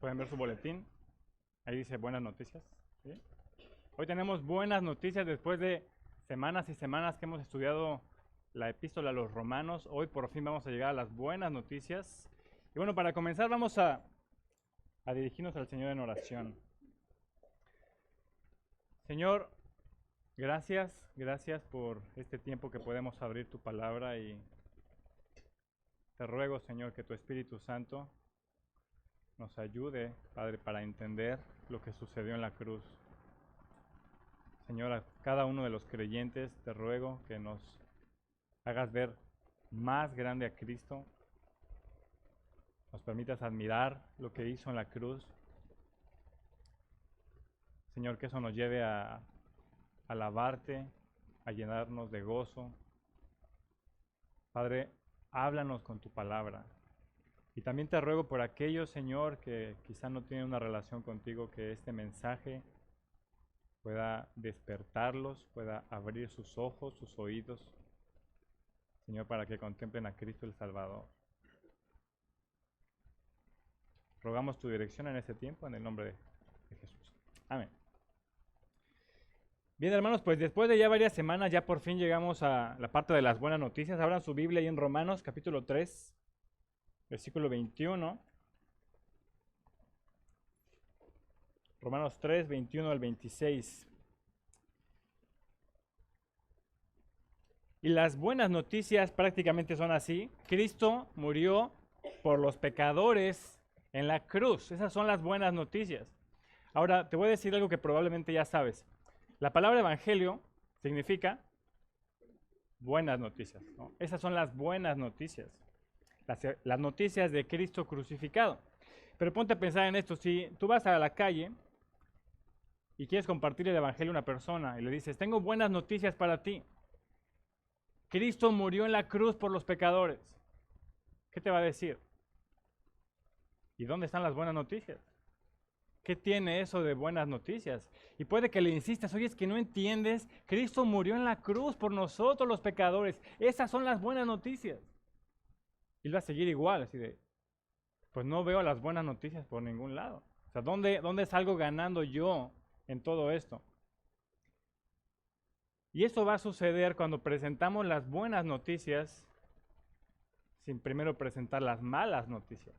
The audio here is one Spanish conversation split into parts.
Pueden ver su boletín. Ahí dice buenas noticias. ¿Sí? Hoy tenemos buenas noticias después de semanas y semanas que hemos estudiado la epístola a los romanos. Hoy por fin vamos a llegar a las buenas noticias. Y bueno, para comenzar vamos a dirigirnos al Señor en oración. Señor, gracias por este tiempo que podemos abrir tu palabra y te ruego, Señor, que tu Espíritu Santo nos ayude, Padre, para entender lo que sucedió en la cruz. Señor, a cada uno de los creyentes te ruego que nos hagas ver más grande a Cristo, nos permitas admirar lo que hizo en la cruz. Señor, que eso nos lleve a alabarte, a llenarnos de gozo. Padre, háblanos con tu palabra. Y también te ruego por aquellos, Señor, que quizá no tienen una relación contigo, que este mensaje pueda despertarlos, pueda abrir sus ojos, sus oídos, Señor, para que contemplen a Cristo el Salvador. Rogamos tu dirección en este tiempo, en el nombre de Jesús. Amén. Bien, hermanos, pues después de ya varias semanas, ya por fin llegamos a la parte de las buenas noticias. Abran su Biblia ahí en Romanos, capítulo 3, versículo 21. Romanos 3, 21 al 26. Y las buenas noticias prácticamente son así. Cristo murió por los pecadores en la cruz. Esas son las buenas noticias. Ahora, te voy a decir algo que probablemente ya sabes. La palabra evangelio significa buenas noticias, ¿no? Esas son las buenas noticias. Las noticias de Cristo crucificado. Pero ponte a pensar en esto. Si tú vas a la calle y quieres compartir el evangelio a una persona y le dices, tengo buenas noticias para ti. Cristo murió en la cruz por los pecadores. ¿Qué te va a decir? ¿Y dónde están las buenas noticias? ¿Qué tiene eso de buenas noticias? Y puede que le insistas, oye, es que no entiendes, Cristo murió en la cruz por nosotros los pecadores. Esas son las buenas noticias. Y él va a seguir igual, así de, pues no veo las buenas noticias por ningún lado. O sea, ¿dónde salgo ganando yo en todo esto? Y eso va a suceder cuando presentamos las buenas noticias sin primero presentar las malas noticias.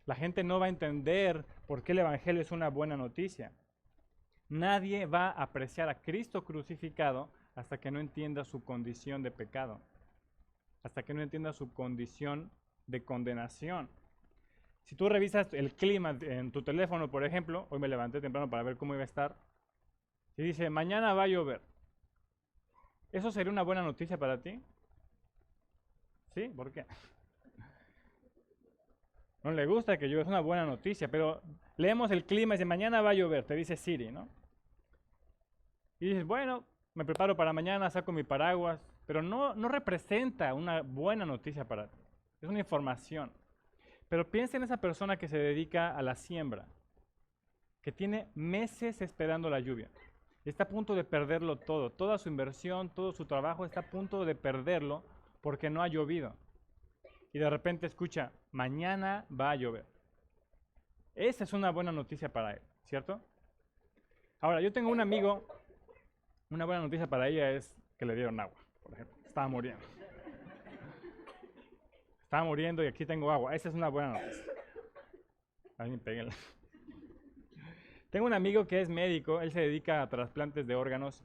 La gente no va a entender por qué el evangelio es una buena noticia. Nadie va a apreciar a Cristo crucificado hasta que no entienda su condición de pecado, hasta que no entienda su condición de condenación. Si tú revisas el clima en tu teléfono, por ejemplo, hoy me levanté temprano para ver cómo iba a estar, y dice, mañana va a llover. ¿Eso sería una buena noticia para ti? ¿Sí? ¿Por qué? No le gusta que llueva, es una buena noticia, pero leemos el clima y dice, mañana va a llover, te dice Siri, ¿no? Y dices, bueno, me preparo para mañana, saco mi paraguas, pero no representa una buena noticia para ti. Es una información. Pero piensa en esa persona que se dedica a la siembra, que tiene meses esperando la lluvia. Está a punto de perderlo todo, toda su inversión, todo su trabajo está a punto de perderlo porque no ha llovido. Y de repente escucha, mañana va a llover. Esa es una buena noticia para él, ¿cierto? Ahora, yo tengo un amigo, una buena noticia para ella es que le dieron agua, por ejemplo. Estaba muriendo. Estaba muriendo y aquí tengo agua. Esa es una buena noticia. Alguien péguenla. Tengo un amigo que es médico, él se dedica a trasplantes de órganos.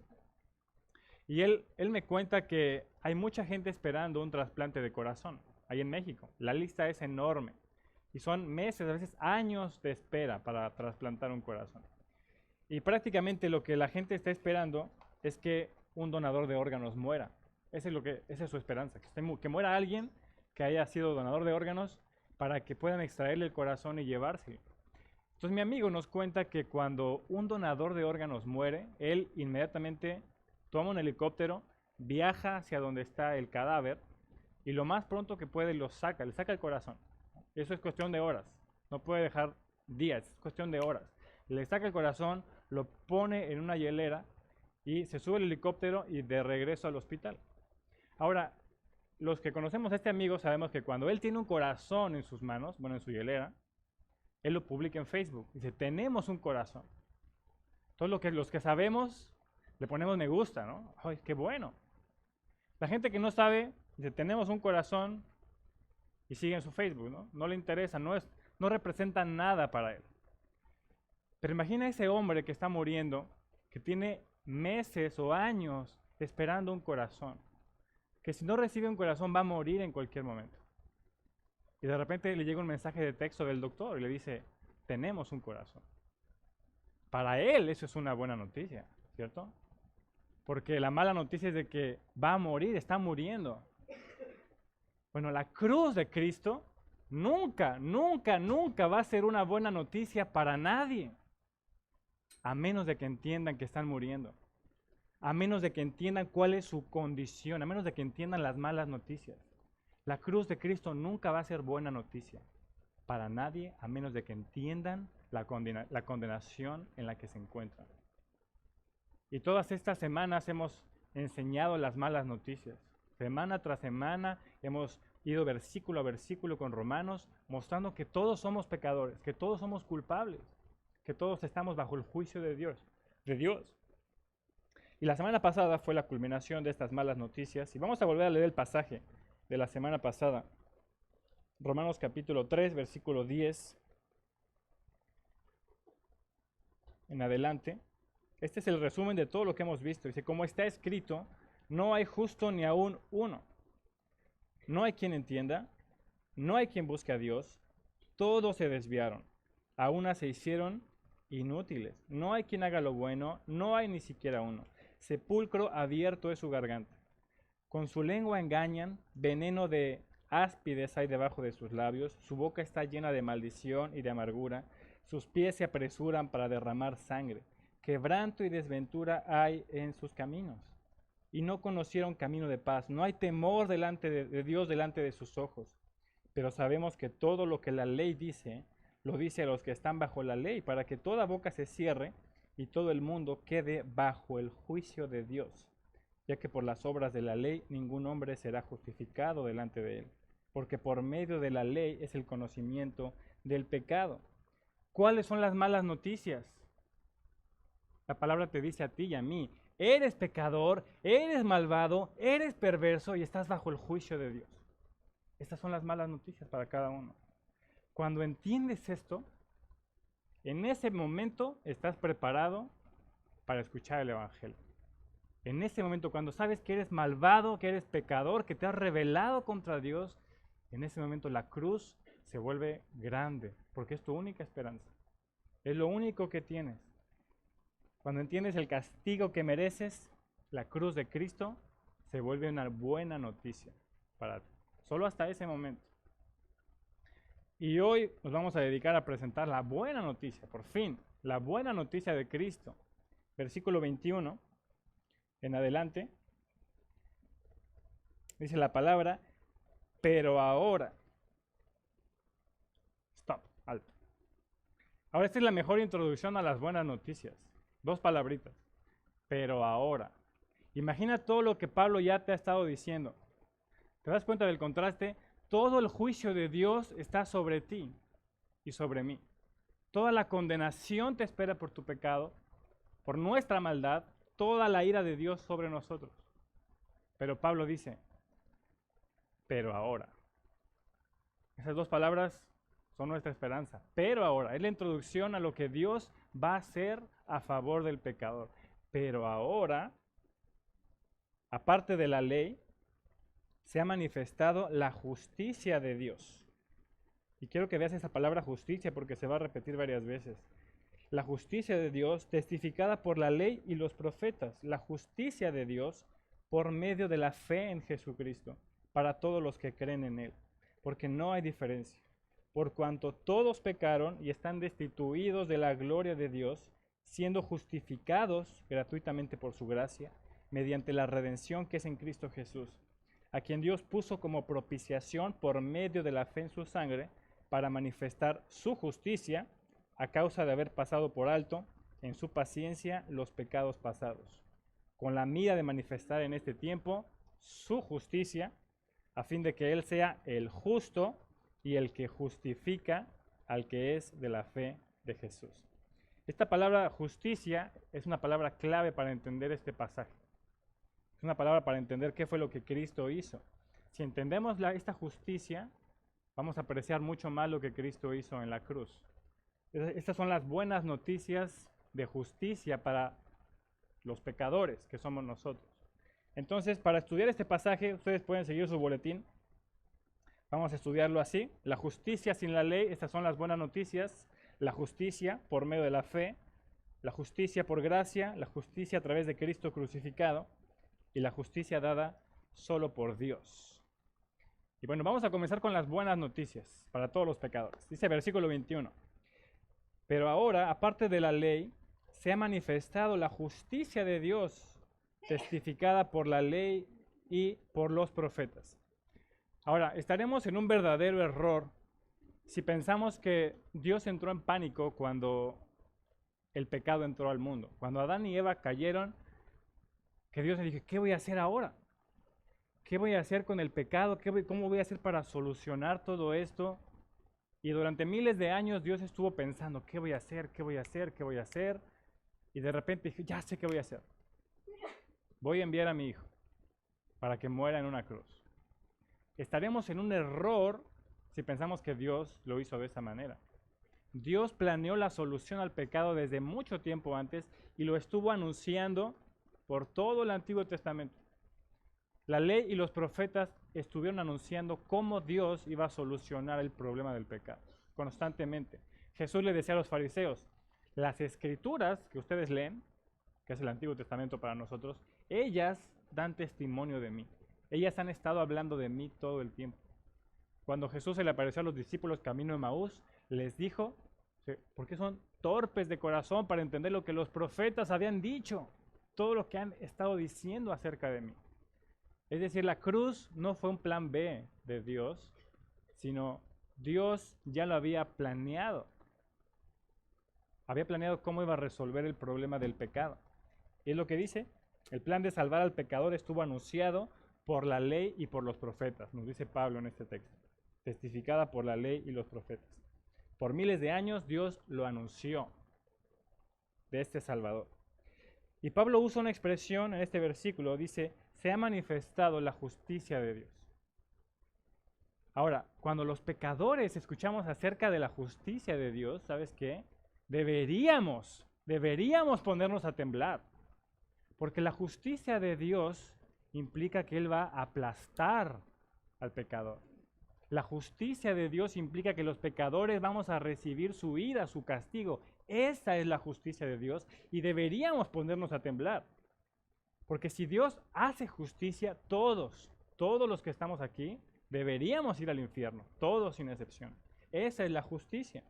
Y él me cuenta que hay mucha gente esperando un trasplante de corazón ahí en México. La lista es enorme. Y son meses, a veces años de espera para trasplantar un corazón. Y prácticamente lo que la gente está esperando es que un donador de órganos muera. Esa es su esperanza, que muera alguien que haya sido donador de órganos para que puedan extraerle el corazón y llevárselo. Entonces mi amigo nos cuenta que cuando un donador de órganos muere, él inmediatamente toma un helicóptero, viaja hacia donde está el cadáver y lo más pronto que puede le saca el corazón. Eso es cuestión de horas, no puede dejar días, es cuestión de horas. Le saca el corazón, lo pone en una hielera y se sube el helicóptero y de regreso al hospital. Ahora, los que conocemos a este amigo sabemos que cuando él tiene un corazón en sus manos, bueno, en su hielera, él lo publica en Facebook. Dice, tenemos un corazón. Todo lo que los que sabemos, le ponemos me gusta, ¿no? ¡Ay, qué bueno! La gente que no sabe, dice, tenemos un corazón y sigue en su Facebook, ¿no? No le interesa, no representa nada para él. Pero imagina ese hombre que está muriendo, que tiene meses o años esperando un corazón, que si no recibe un corazón va a morir en cualquier momento. Y de repente le llega un mensaje de texto del doctor y le dice, tenemos un corazón. Para él eso es una buena noticia, ¿cierto? Porque la mala noticia es de que va a morir, está muriendo. Bueno, la cruz de Cristo nunca, nunca, nunca va a ser una buena noticia para nadie. A menos de que entiendan que están muriendo. A menos de que entiendan cuál es su condición. A menos de que entiendan las malas noticias. La cruz de Cristo nunca va a ser buena noticia para nadie, a menos de que entiendan la condenación en la que se encuentran. Y todas estas semanas hemos enseñado las malas noticias. Semana tras semana hemos ido versículo a versículo con Romanos, mostrando que todos somos pecadores, que todos somos culpables, que todos estamos bajo el juicio de Dios. Y la semana pasada fue la culminación de estas malas noticias. Y vamos a volver a leer el pasaje de la semana pasada. Romanos capítulo 3, versículo 10 en adelante. Este es el resumen de todo lo que hemos visto. Dice, como está escrito, no hay justo ni aún uno. No hay quien entienda, no hay quien busque a Dios. Todos se desviaron, a una se hicieron inútiles. No hay quien haga lo bueno, no hay ni siquiera uno. Sepulcro abierto es su garganta. Con su lengua engañan, veneno de áspides hay debajo de sus labios. Su boca está llena de maldición y de amargura. Sus pies se apresuran para derramar sangre. Quebranto y desventura hay en sus caminos. Y no conocieron camino de paz. No hay temor delante de Dios delante de sus ojos. Pero sabemos que todo lo que la ley dice, lo dice a los que están bajo la ley, para que toda boca se cierre y todo el mundo quede bajo el juicio de Dios. Ya que por las obras de la ley ningún hombre será justificado delante de él. Porque por medio de la ley es el conocimiento del pecado. ¿Cuáles son las malas noticias? La palabra te dice a ti y a mí, eres pecador, eres malvado, eres perverso y estás bajo el juicio de Dios. Estas son las malas noticias para cada uno. Cuando entiendes esto, en ese momento estás preparado para escuchar el Evangelio. En ese momento, cuando sabes que eres malvado, que eres pecador, que te has rebelado contra Dios, en ese momento la cruz se vuelve grande, porque es tu única esperanza. Es lo único que tienes. Cuando entiendes el castigo que mereces, la cruz de Cristo se vuelve una buena noticia para ti. Solo hasta ese momento. Y hoy nos vamos a dedicar a presentar la buena noticia, por fin, la buena noticia de Cristo. Versículo 21, en adelante, dice la palabra, pero ahora. Stop, alto. Ahora esta es la mejor introducción a las buenas noticias. 2 palabritas. Pero ahora. Imagina todo lo que Pablo ya te ha estado diciendo. ¿Te das cuenta del contraste? Todo el juicio de Dios está sobre ti y sobre mí. Toda la condenación te espera por tu pecado, por nuestra maldad, toda la ira de Dios sobre nosotros. Pero Pablo dice, pero ahora. Esas 2 palabras son nuestra esperanza. Pero ahora, es la introducción a lo que Dios va a hacer a favor del pecador. Pero ahora, aparte de la ley, se ha manifestado la justicia de Dios. Y quiero que veas esa palabra justicia porque se va a repetir varias veces. La justicia de Dios testificada por la ley y los profetas. La justicia de Dios por medio de la fe en Jesucristo para todos los que creen en Él. Porque no hay diferencia. Por cuanto todos pecaron y están destituidos de la gloria de Dios, siendo justificados gratuitamente por su gracia, mediante la redención que es en Cristo Jesús, a quien Dios puso como propiciación por medio de la fe en su sangre, para manifestar su justicia, a causa de haber pasado por alto, en su paciencia, los pecados pasados, con la mira de manifestar en este tiempo su justicia, a fin de que Él sea el justo y el que justifica al que es de la fe de Jesús. Esta palabra justicia es una palabra clave para entender este pasaje. Es una palabra para entender qué fue lo que Cristo hizo. Si entendemos esta justicia, vamos a apreciar mucho más lo que Cristo hizo en la cruz. Estas son las buenas noticias de justicia para los pecadores que somos nosotros. Entonces, para estudiar este pasaje, ustedes pueden seguir su boletín. Vamos a estudiarlo así. La justicia sin la ley, estas son las buenas noticias. La justicia por medio de la fe, la justicia por gracia, la justicia a través de Cristo crucificado y la justicia dada solo por Dios. Y bueno, vamos a comenzar con las buenas noticias para todos los pecadores. Dice versículo 21. Pero ahora, aparte de la ley, se ha manifestado la justicia de Dios, testificada por la ley y por los profetas. Ahora, estaremos en un verdadero error si pensamos que Dios entró en pánico cuando el pecado entró al mundo. Cuando Adán y Eva cayeron, que Dios le dijo, ¿qué voy a hacer ahora? ¿Qué voy a hacer con el pecado? ¿Cómo voy a hacer para solucionar todo esto? Y durante miles de años Dios estuvo pensando, ¿qué voy a hacer? ¿Qué voy a hacer? ¿Qué voy a hacer? Y de repente dije, ya sé qué voy a hacer. Voy a enviar a mi hijo para que muera en una cruz. Estaremos en un error si pensamos que Dios lo hizo de esa manera. Dios planeó la solución al pecado desde mucho tiempo antes y lo estuvo anunciando por todo el Antiguo Testamento. La ley y los profetas estuvieron anunciando cómo Dios iba a solucionar el problema del pecado constantemente. Jesús le decía a los fariseos, las escrituras que ustedes leen, que es el Antiguo Testamento para nosotros, ellas dan testimonio de mí. Ellas han estado hablando de mí todo el tiempo. Cuando Jesús se le apareció a los discípulos camino de Emaús, les dijo, ¿por qué son torpes de corazón para entender lo que los profetas habían dicho? Todo lo que han estado diciendo acerca de mí. Es decir, la cruz no fue un plan B de Dios, sino Dios ya lo había planeado. Había planeado cómo iba a resolver el problema del pecado. Y es lo que dice, el plan de salvar al pecador estuvo anunciado por la ley y por los profetas, nos dice Pablo en este texto, testificada por la ley y los profetas. Por miles de años Dios lo anunció de este Salvador. Y Pablo usa una expresión en este versículo, dice, se ha manifestado la justicia de Dios. Ahora, cuando los pecadores escuchamos acerca de la justicia de Dios, ¿sabes qué? Deberíamos ponernos a temblar, porque la justicia de Dios implica que Él va a aplastar al pecador. La justicia de Dios implica que los pecadores vamos a recibir su ira, su castigo. Esa es la justicia de Dios y deberíamos ponernos a temblar. Porque si Dios hace justicia, todos los que estamos aquí, deberíamos ir al infierno, todos sin excepción. Esa es la justicia.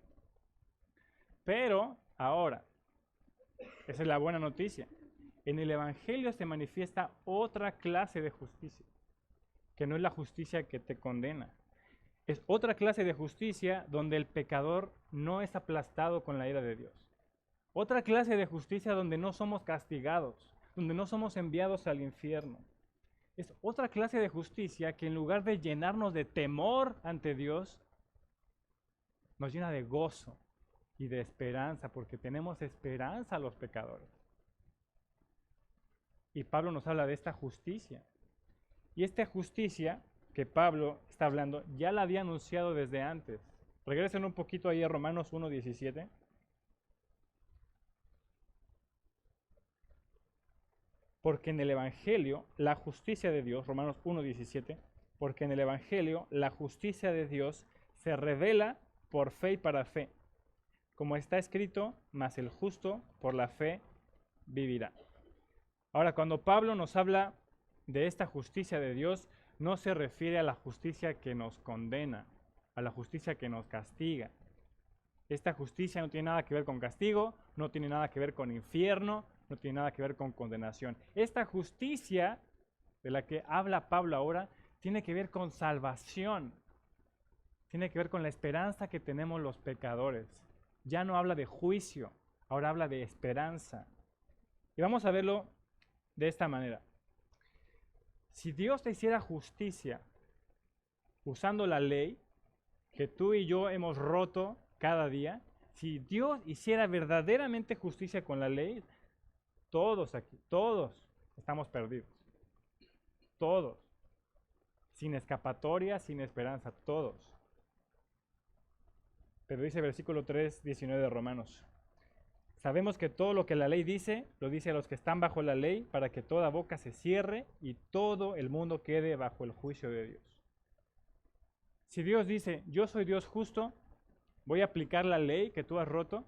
Pero ahora, esa es la buena noticia. En el Evangelio se manifiesta otra clase de justicia, que no es la justicia que te condena. Es otra clase de justicia donde el pecador no es aplastado con la ira de Dios. Otra clase de justicia donde no somos castigados, donde no somos enviados al infierno. Es otra clase de justicia que en lugar de llenarnos de temor ante Dios, nos llena de gozo y de esperanza, porque tenemos esperanza a los pecadores. Y Pablo nos habla de esta justicia. Y esta justicia que Pablo está hablando, ya la había anunciado desde antes. Regresen un poquito ahí a Romanos 1:17. Porque en el Evangelio, la justicia de Dios, Romanos 1:17, porque en el Evangelio, la justicia de Dios se revela por fe y para fe. Como está escrito, mas el justo por la fe vivirá. Ahora, cuando Pablo nos habla de esta justicia de Dios, no se refiere a la justicia que nos condena, a la justicia que nos castiga. Esta justicia no tiene nada que ver con castigo, no tiene nada que ver con infierno, no tiene nada que ver con condenación. Esta justicia de la que habla Pablo ahora tiene que ver con salvación, tiene que ver con la esperanza que tenemos los pecadores. Ya no habla de juicio, ahora habla de esperanza. Y vamos a verlo de esta manera. Si Dios te hiciera justicia usando la ley que tú y yo hemos roto cada día, si Dios hiciera verdaderamente justicia con la ley, todos aquí, todos estamos perdidos. Todos. Sin escapatoria, sin esperanza, todos. Pero dice versículo 3, 19 de Romanos. Sabemos que todo lo que la ley dice, lo dice a los que están bajo la ley, para que toda boca se cierre y todo el mundo quede bajo el juicio de Dios. Si Dios dice, yo soy Dios justo, voy a aplicar la ley que tú has roto,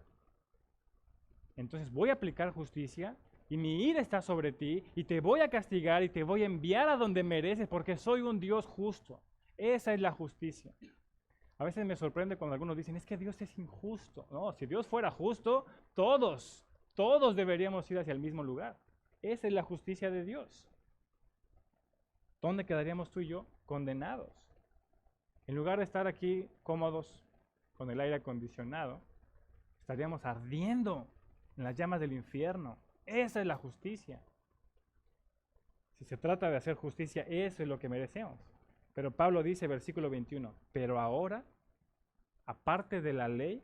entonces voy a aplicar justicia y mi ira está sobre ti y te voy a castigar y te voy a enviar a donde mereces porque soy un Dios justo. Esa es la justicia. A veces me sorprende cuando algunos dicen, es que Dios es injusto. No, si Dios fuera justo, todos deberíamos ir hacia el mismo lugar. Esa es la justicia de Dios. ¿Dónde quedaríamos tú y yo? Condenados. En lugar de estar aquí cómodos con el aire acondicionado, estaríamos ardiendo en las llamas del infierno. Esa es la justicia. Si se trata de hacer justicia, eso es lo que merecemos. Pero Pablo dice, versículo 21, pero ahora, aparte de la ley,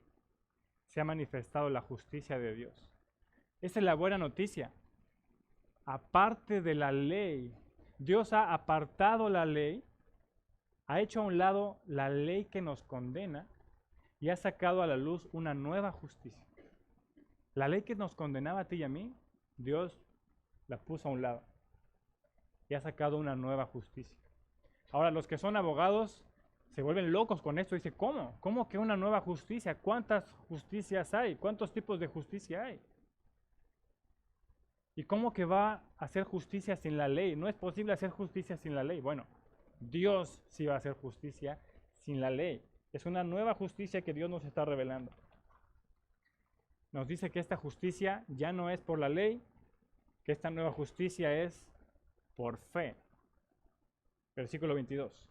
se ha manifestado la justicia de Dios. Esa es la buena noticia. Aparte de la ley, Dios ha apartado la ley, ha hecho a un lado la ley que nos condena y ha sacado a la luz una nueva justicia. La ley que nos condenaba a ti y a mí, Dios la puso a un lado y ha sacado una nueva justicia. Ahora, los que son abogados se vuelven locos con esto. Dicen, ¿cómo? ¿Cómo que una nueva justicia? ¿Cuántas justicias hay? ¿Cuántos tipos de justicia hay? ¿Y cómo que va a hacer justicia sin la ley? No es posible hacer justicia sin la ley. Bueno, Dios sí va a hacer justicia sin la ley. Es una nueva justicia que Dios nos está revelando. Nos dice que esta justicia ya no es por la ley, que esta nueva justicia es por fe. Versículo 22.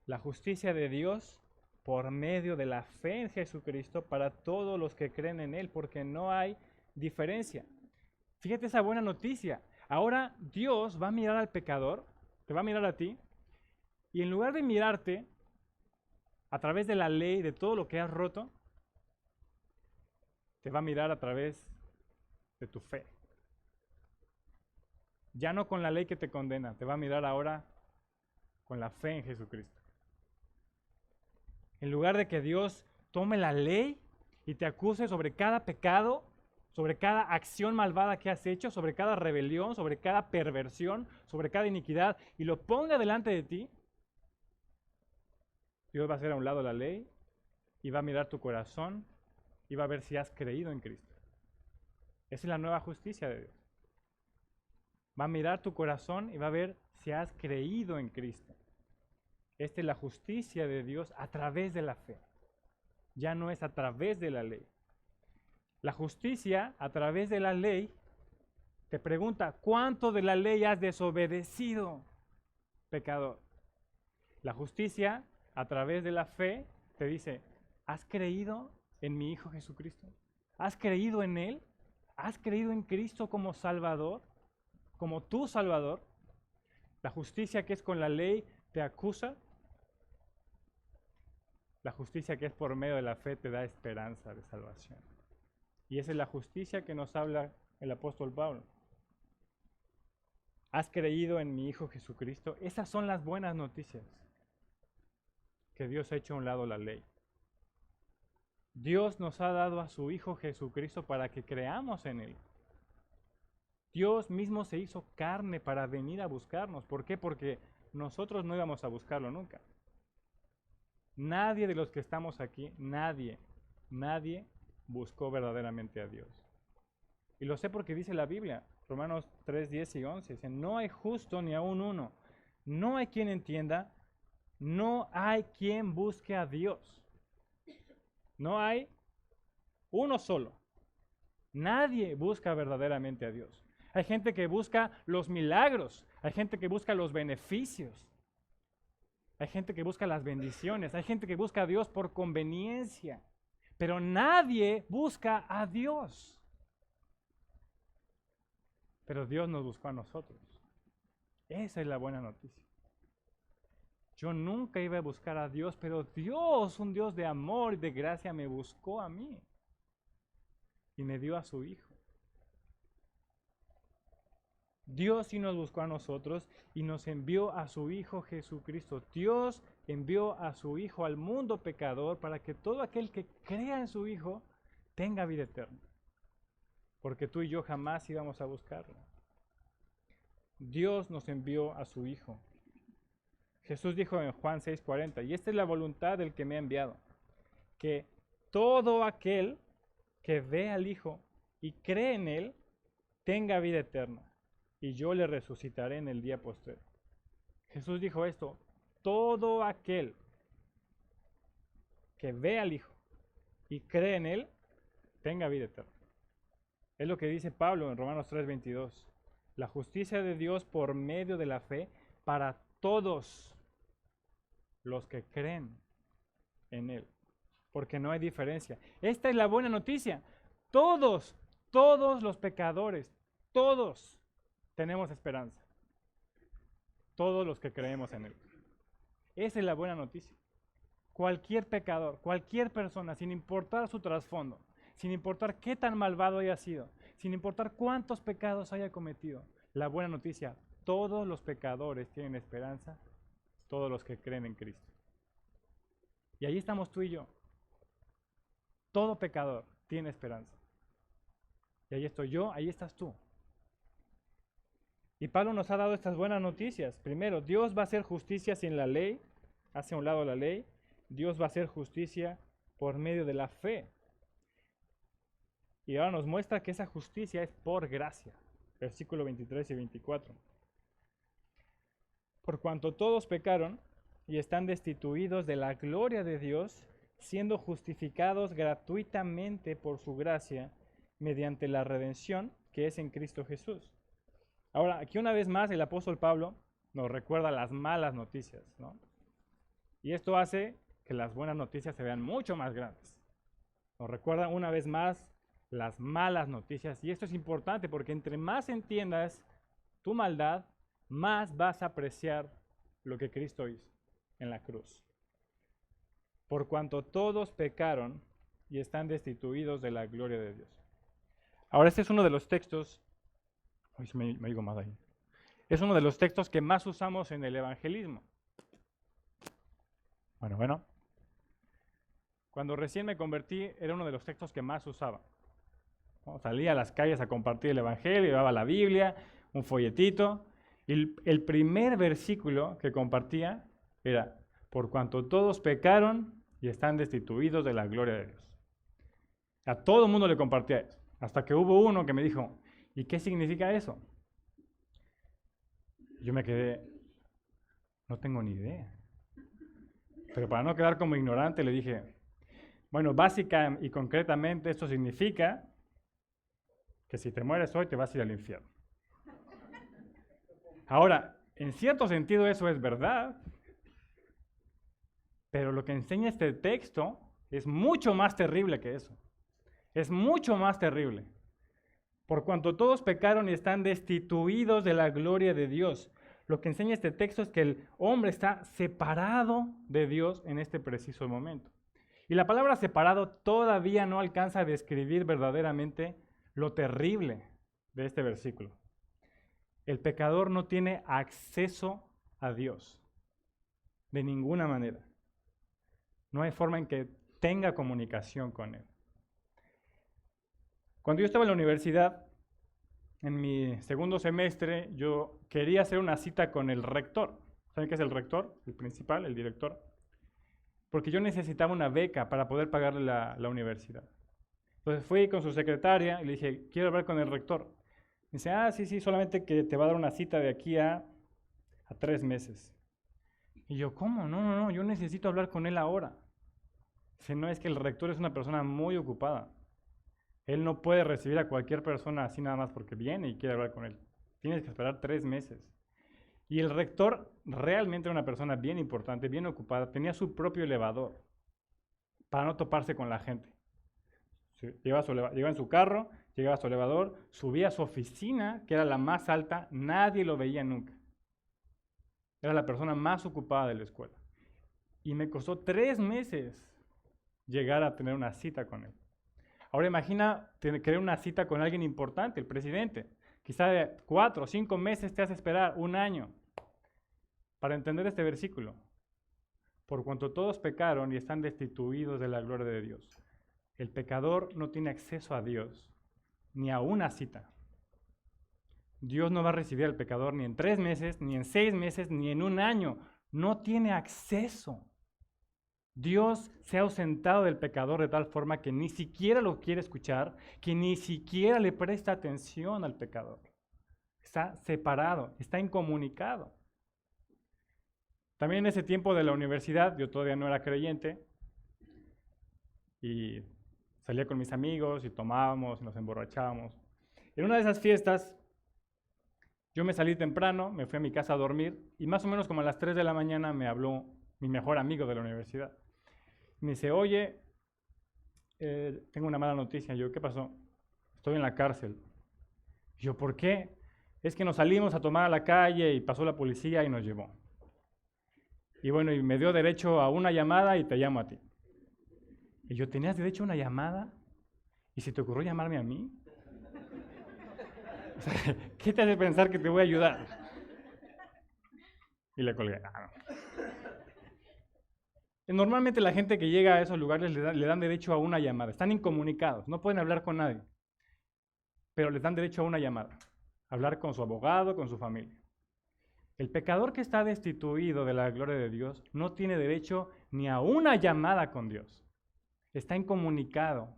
La justicia de Dios por medio de la fe en Jesucristo para todos los que creen en Él, porque no hay diferencia. Fíjate esa buena noticia. Ahora Dios va a mirar al pecador, te va a mirar a ti, y en lugar de mirarte a través de la ley, de todo lo que has roto, te va a mirar a través de tu fe. Ya no con la ley que te condena, te va a mirar ahora con la fe en Jesucristo. En lugar de que Dios tome la ley y te acuse sobre cada pecado, sobre cada acción malvada que has hecho, sobre cada rebelión, sobre cada perversión, sobre cada iniquidad, y lo ponga delante de ti, Dios va a hacer a un lado la ley y va a mirar tu corazón y va a ver si has creído en Cristo. Esa es la nueva justicia de Dios. Va a mirar tu corazón y va a ver si has creído en Cristo. Esta es la justicia de Dios a través de la fe. Ya no es a través de la ley. La justicia a través de la ley te pregunta, ¿cuánto de la ley has desobedecido, pecador? La justicia a través de la fe te dice, ¿has creído en mi Hijo Jesucristo? ¿Has creído en Él? ¿Has creído en Cristo como Salvador? Como tu Salvador. La justicia que es con la ley te acusa. La justicia que es por medio de la fe te da esperanza de salvación. Y esa es la justicia que nos habla el apóstol Pablo. ¿Has creído en mi Hijo Jesucristo? Esas son las buenas noticias. Que Dios ha hecho a un lado la ley. Dios nos ha dado a su Hijo Jesucristo para que creamos en Él. Dios mismo se hizo carne para venir a buscarnos. ¿Por qué? Porque nosotros no íbamos a buscarlo nunca. Nadie de los que estamos aquí, nadie buscó verdaderamente a Dios. Y lo sé porque dice la Biblia, Romanos 3, 10 y 11, dice, no hay justo ni aún uno, no hay quien entienda, no hay quien busque a Dios. No hay uno solo. Nadie busca verdaderamente a Dios. Hay gente que busca los milagros, hay gente que busca los beneficios, hay gente que busca las bendiciones, hay gente que busca a Dios por conveniencia, pero nadie busca a Dios. Pero Dios nos buscó a nosotros. Esa es la buena noticia. Yo nunca iba a buscar a Dios, pero Dios, un Dios de amor y de gracia, me buscó a mí y me dio a su Hijo. Dios sí nos buscó a nosotros y nos envió a su Hijo Jesucristo. Dios envió a su Hijo al mundo pecador para que todo aquel que crea en su Hijo tenga vida eterna. Porque tú y yo jamás íbamos a buscarlo. Dios nos envió a su Hijo. Jesús dijo en Juan 6:40, y esta es la voluntad del que me ha enviado, que todo aquel que ve al Hijo y cree en Él tenga vida eterna, y yo le resucitaré en el día postrero. Jesús dijo esto: todo aquel que ve al Hijo y cree en Él tenga vida eterna. Es lo que dice Pablo en Romanos 3:22. La justicia de Dios por medio de la fe para todos los que creen en Él, porque no hay diferencia. Esta es la buena noticia. Todos los pecadores, todos tenemos esperanza. Todos los que creemos en Él. Esa es la buena noticia. Cualquier pecador, cualquier persona, sin importar su trasfondo, sin importar qué tan malvado haya sido, sin importar cuántos pecados haya cometido, la buena noticia: todos los pecadores tienen esperanza, todos los que creen en Cristo. Y ahí estamos tú y yo. Todo pecador tiene esperanza. Y ahí estoy yo, ahí estás tú. Y Pablo nos ha dado estas buenas noticias. Primero, Dios va a hacer justicia sin la ley, hace a un lado la ley. Dios va a hacer justicia por medio de la fe. Y ahora nos muestra que esa justicia es por gracia. Versículo 23 y 24. Por cuanto todos pecaron y están destituidos de la gloria de Dios, siendo justificados gratuitamente por su gracia, mediante la redención que es en Cristo Jesús. Ahora, aquí una vez más el apóstol Pablo nos recuerda las malas noticias, ¿no? Y esto hace que las buenas noticias se vean mucho más grandes. Nos recuerda una vez más las malas noticias, y esto es importante porque entre más entiendas tu maldad, más vas a apreciar lo que Cristo hizo en la cruz. Por cuanto todos pecaron y están destituidos de la gloria de Dios. Ahora, este es uno de los textos, me digo más ahí, es uno de los textos que más usamos en el evangelismo. Bueno, cuando recién me convertí, era uno de los textos que más usaba. Salía a las calles a compartir el evangelio, llevaba la Biblia, un folletito, y el primer versículo que compartía era: por cuanto todos pecaron y están destituidos de la gloria de Dios. A todo el mundo le compartía eso, hasta que hubo uno que me dijo: ¿y qué significa eso? Yo me quedé, no tengo ni idea. Pero para no quedar como ignorante le dije: bueno, básica y concretamente esto significa que si te mueres hoy te vas a ir al infierno. Ahora, en cierto sentido eso es verdad, pero lo que enseña este texto es mucho más terrible que eso. Es mucho más terrible. Por cuanto todos pecaron y están destituidos de la gloria de Dios. Lo que enseña este texto es que el hombre está separado de Dios en este preciso momento. Y la palabra separado todavía no alcanza a describir verdaderamente lo terrible de este versículo. El pecador no tiene acceso a Dios de ninguna manera. No hay forma en que tenga comunicación con Él. Cuando yo estaba en la universidad, en mi segundo semestre, yo quería hacer una cita con el rector. ¿Saben qué es el rector? El principal, el director. Porque yo necesitaba una beca para poder pagarle la universidad. Entonces fui con su secretaria y le dije: quiero hablar con el rector. Me dice: sí, solamente que te va a dar una cita de aquí a 3 meses. Y yo: ¿cómo? No, yo necesito hablar con él ahora. Dice: no, es que el rector es una persona muy ocupada. Él no puede recibir a cualquier persona así nada más porque viene y quiere hablar con él. Tienes que esperar 3 meses. Y el rector realmente era una persona bien importante, bien ocupada. Tenía su propio elevador para no toparse con la gente. Llegaba en su carro, llegaba a su elevador, subía a su oficina, que era la más alta, nadie lo veía nunca. Era la persona más ocupada de la escuela. Y me costó 3 meses llegar a tener una cita con él. Ahora imagina querer una cita con alguien importante, el presidente. Quizá de 4 o 5 meses te hace esperar 1 año para entender este versículo. Por cuanto todos pecaron y están destituidos de la gloria de Dios. El pecador no tiene acceso a Dios, ni a una cita. Dios no va a recibir al pecador ni en 3 meses, ni en 6 meses, ni en 1 año. No tiene acceso. Dios se ha ausentado del pecador de tal forma que ni siquiera lo quiere escuchar, que ni siquiera le presta atención al pecador. Está separado, está incomunicado. También en ese tiempo de la universidad, yo todavía no era creyente, y salía con mis amigos y tomábamos, y nos emborrachábamos. En una de esas fiestas, yo me salí temprano, me fui a mi casa a dormir, y más o menos como a las 3 de la mañana me habló mi mejor amigo de la universidad. Me dice, oye, tengo una mala noticia. Yo, ¿qué pasó? Estoy en la cárcel. Yo, ¿por qué? Es que nos salimos a tomar a la calle y pasó la policía y nos llevó. Y bueno, y me dio derecho a una llamada y te llamo a ti. Y yo, ¿tenías derecho a una llamada? ¿Y se te ocurrió llamarme a mí? O sea, ¿qué te hace pensar que te voy a ayudar? Y le colgué. Normalmente la gente que llega a esos lugares le dan derecho a una llamada. Están incomunicados, no pueden hablar con nadie. Pero les dan derecho a una llamada. Hablar con su abogado, con su familia. El pecador que está destituido de la gloria de Dios no tiene derecho ni a una llamada con Dios. Está incomunicado.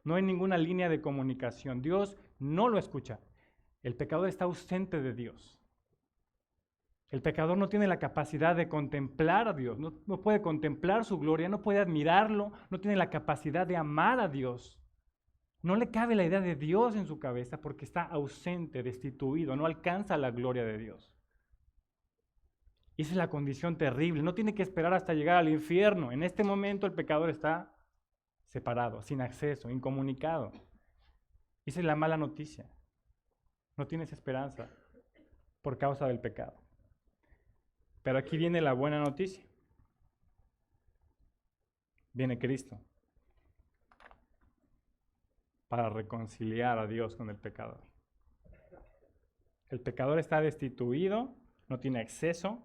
No hay ninguna línea de comunicación. Dios no lo escucha. El pecador está ausente de Dios. El pecador no tiene la capacidad de contemplar a Dios, no puede contemplar su gloria, no puede admirarlo, no tiene la capacidad de amar a Dios. No le cabe la idea de Dios en su cabeza porque está ausente, destituido, no alcanza la gloria de Dios. Y esa es la condición terrible, no tiene que esperar hasta llegar al infierno. En este momento el pecador está separado, sin acceso, incomunicado. Esa es la mala noticia. No tienes esperanza por causa del pecado. Pero aquí viene la buena noticia. Viene Cristo para reconciliar a Dios con el pecador. El pecador está destituido, no tiene acceso,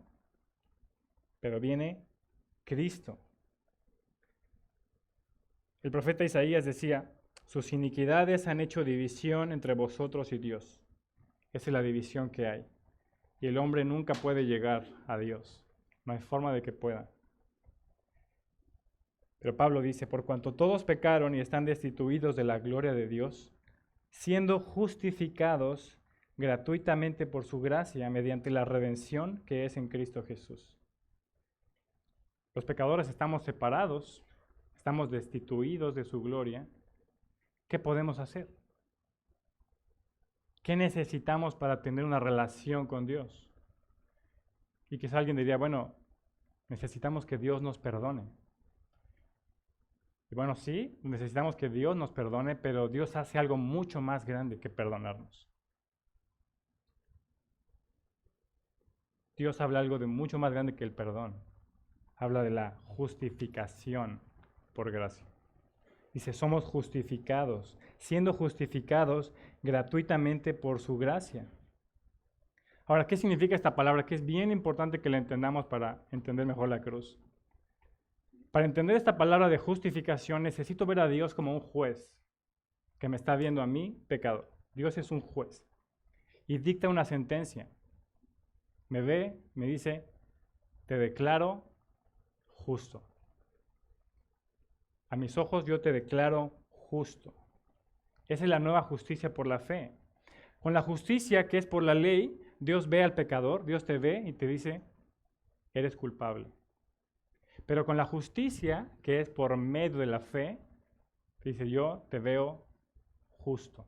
pero viene Cristo. El profeta Isaías decía, sus iniquidades han hecho división entre vosotros y Dios. Esa es la división que hay. Y el hombre nunca puede llegar a Dios. No hay forma de que pueda. Pero Pablo dice, por cuanto todos pecaron y están destituidos de la gloria de Dios, siendo justificados gratuitamente por su gracia mediante la redención que es en Cristo Jesús. Los pecadores estamos separados, estamos destituidos de su gloria. ¿Qué podemos hacer? ¿Qué necesitamos para tener una relación con Dios? Y quizá alguien diría, bueno, necesitamos que Dios nos perdone. Y bueno, sí, necesitamos que Dios nos perdone, pero Dios hace algo mucho más grande que perdonarnos. Dios habla algo de mucho más grande que el perdón. Habla de la justificación por gracia. Dice, somos justificados, siendo justificados gratuitamente por su gracia. Ahora, ¿qué significa esta palabra? Que es bien importante que la entendamos para entender mejor la cruz. Para entender esta palabra de justificación, necesito ver a Dios como un juez que me está viendo a mí, pecador. Dios es un juez y dicta una sentencia. Me ve, me dice, te declaro justo. A mis ojos yo te declaro justo. Esa es la nueva justicia por la fe. Con la justicia que es por la ley, Dios ve al pecador, Dios te ve y te dice, eres culpable. Pero con la justicia que es por medio de la fe, te dice, yo te veo justo.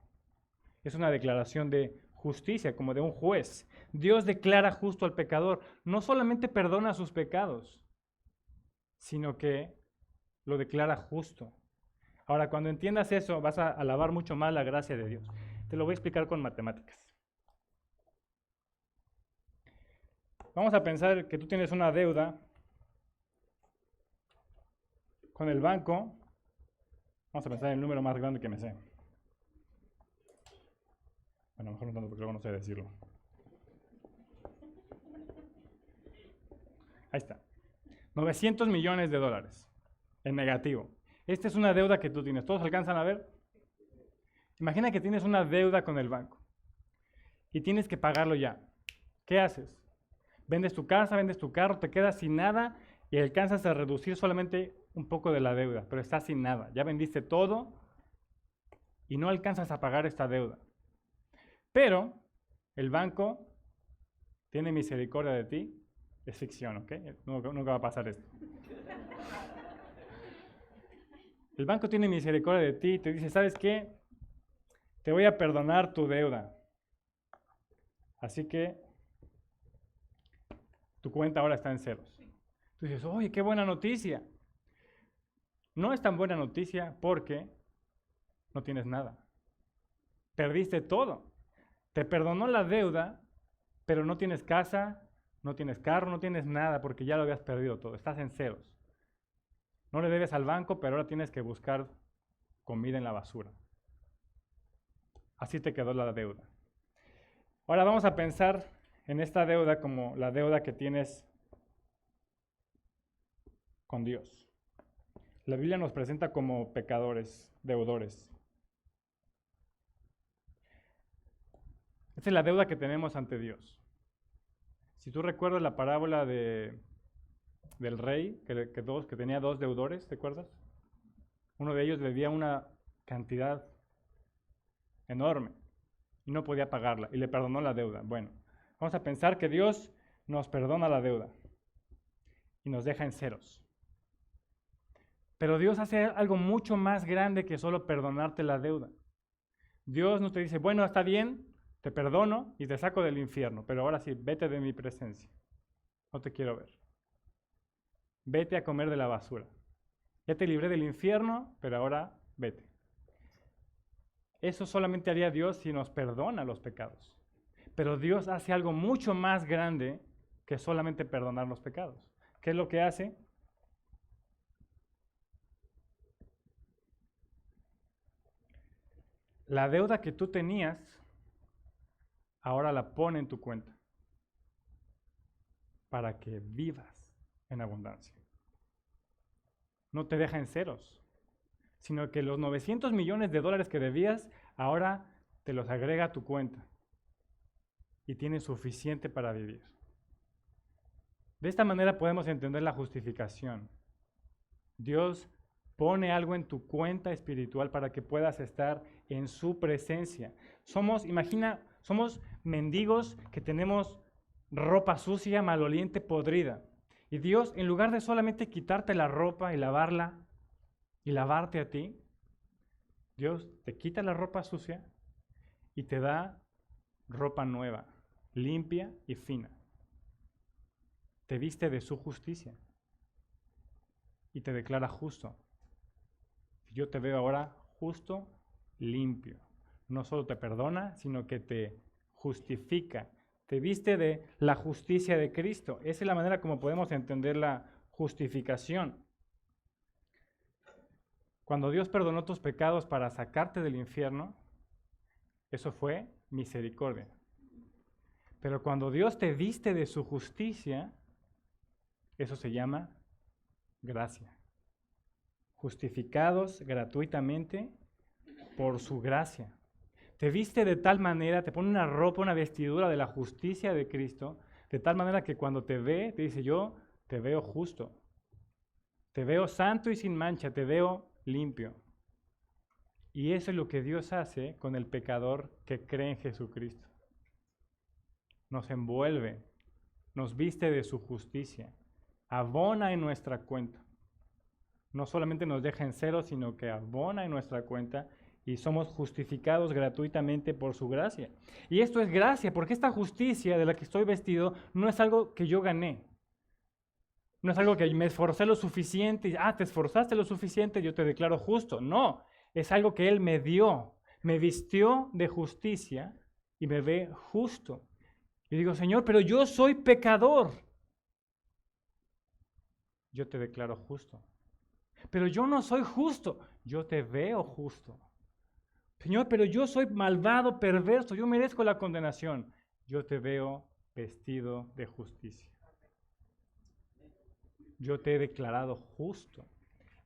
Es una declaración de justicia, como de un juez. Dios declara justo al pecador. No solamente perdona sus pecados, sino que lo declara justo. Ahora, cuando entiendas eso, vas a alabar mucho más la gracia de Dios. Te lo voy a explicar con matemáticas. Vamos a pensar que tú tienes una deuda con el banco. Vamos a pensar en el número más grande que me sé. Bueno, mejor no tanto porque luego no sé decirlo. Ahí está. 900 millones de dólares en negativo. Esta es una deuda que tú tienes. ¿Todos alcanzan a ver? Imagina que tienes una deuda con el banco y tienes que pagarlo ya. ¿Qué haces? Vendes tu casa, vendes tu carro, te quedas sin nada y alcanzas a reducir solamente un poco de la deuda, pero estás sin nada. Ya vendiste todo y no alcanzas a pagar esta deuda. Pero el banco tiene misericordia de ti. Es ficción, ¿ok? Nunca va a pasar esto. El banco tiene misericordia de ti y te dice, ¿sabes qué? Te voy a perdonar tu deuda. Así que tu cuenta ahora está en ceros. Tú dices, oye, qué buena noticia. No es tan buena noticia porque no tienes nada. Perdiste todo. Te perdonó la deuda, pero no tienes casa, no tienes carro, no tienes nada porque ya lo habías perdido todo. Estás en ceros. No le debes al banco, pero ahora tienes que buscar comida en la basura. Así te quedó la deuda. Ahora vamos a pensar en esta deuda como la deuda que tienes con Dios. La Biblia nos presenta como pecadores, deudores. Esta es la deuda que tenemos ante Dios. Si tú recuerdas la parábola del rey que tenía dos deudores, ¿te acuerdas? Uno de ellos le debía una cantidad enorme y no podía pagarla y le perdonó la deuda. Bueno, vamos a pensar que Dios nos perdona la deuda y nos deja en ceros. Pero Dios hace algo mucho más grande que solo perdonarte la deuda. Dios no te dice, bueno, está bien, te perdono y te saco del infierno, pero ahora sí, vete de mi presencia. No te quiero ver. Vete a comer de la basura. Ya te libré del infierno, pero ahora vete. Eso solamente haría Dios si nos perdona los pecados. Pero Dios hace algo mucho más grande que solamente perdonar los pecados. ¿Qué es lo que hace? La deuda que tú tenías, ahora la pone en tu cuenta para que vivas en abundancia. No te deja en ceros, sino que los 900 millones de dólares que debías, ahora te los agrega a tu cuenta y tienes suficiente para vivir. De esta manera podemos entender la justificación. Dios pone algo en tu cuenta espiritual para que puedas estar en su presencia. Somos mendigos que tenemos ropa sucia, maloliente, podrida. Y Dios, en lugar de solamente quitarte la ropa y lavarla y lavarte a ti, Dios te quita la ropa sucia y te da ropa nueva, limpia y fina. Te viste de su justicia y te declara justo. Yo te veo ahora justo, limpio. No solo te perdona, sino que te justifica. Te viste de la justicia de Cristo. Esa es la manera como podemos entender la justificación. Cuando Dios perdonó tus pecados para sacarte del infierno, eso fue misericordia. Pero cuando Dios te viste de su justicia, eso se llama gracia. Justificados gratuitamente por su gracia. Te viste de tal manera, te pone una ropa, una vestidura de la justicia de Cristo, de tal manera que cuando te ve, te dice, yo te veo justo, te veo santo y sin mancha, te veo limpio. Y eso es lo que Dios hace con el pecador que cree en Jesucristo. Nos envuelve, nos viste de su justicia, abona en nuestra cuenta. No solamente nos deja en cero, sino que abona en nuestra cuenta y somos justificados gratuitamente por su gracia. Y esto es gracia, porque esta justicia de la que estoy vestido no es algo que yo gané. No es algo que me esforcé lo suficiente y, te esforzaste lo suficiente, yo te declaro justo. No, es algo que Él me dio, me vistió de justicia y me ve justo. Y digo, Señor, pero yo soy pecador. Yo te declaro justo. Pero yo no soy justo. Yo te veo justo. Señor, pero yo soy malvado, perverso. Yo merezco la condenación. Yo te veo vestido de justicia. Yo te he declarado justo.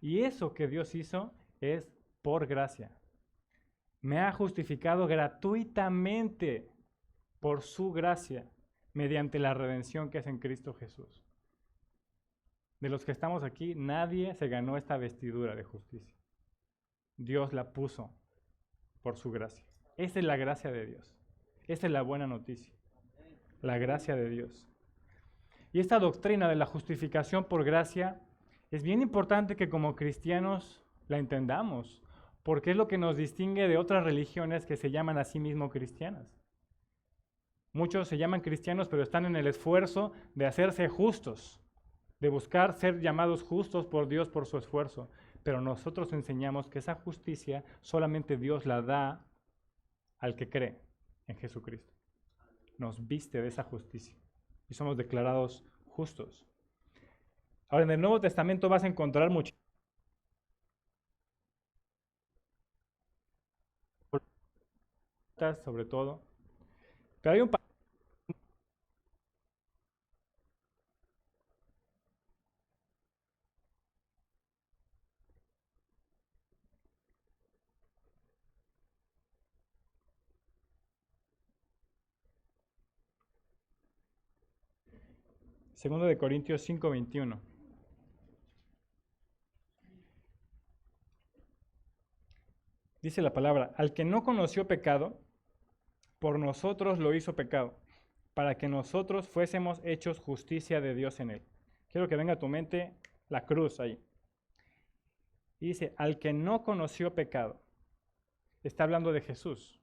Y eso que Dios hizo es por gracia. Me ha justificado gratuitamente por su gracia, mediante la redención que es en Cristo Jesús. De los que estamos aquí, nadie se ganó esta vestidura de justicia. Dios la puso por su gracia. Esa es la gracia de Dios. Esa es la buena noticia. La gracia de Dios. Y esta doctrina de la justificación por gracia es bien importante que como cristianos la entendamos, porque es lo que nos distingue de otras religiones que se llaman a sí mismos cristianas. Muchos se llaman cristianos, pero están en el esfuerzo de hacerse justos, de buscar ser llamados justos por Dios por su esfuerzo. Pero nosotros enseñamos que esa justicia solamente Dios la da al que cree en Jesucristo. Nos viste de esa justicia y somos declarados justos. Ahora, en el Nuevo Testamento vas a encontrar muchas, sobre todo, pero hay un segundo de Corintios 5:21. Dice la palabra, al que no conoció pecado, por nosotros lo hizo pecado, para que nosotros fuésemos hechos justicia de Dios en él. Quiero que venga a tu mente la cruz ahí. Y dice, al que no conoció pecado. Está hablando de Jesús,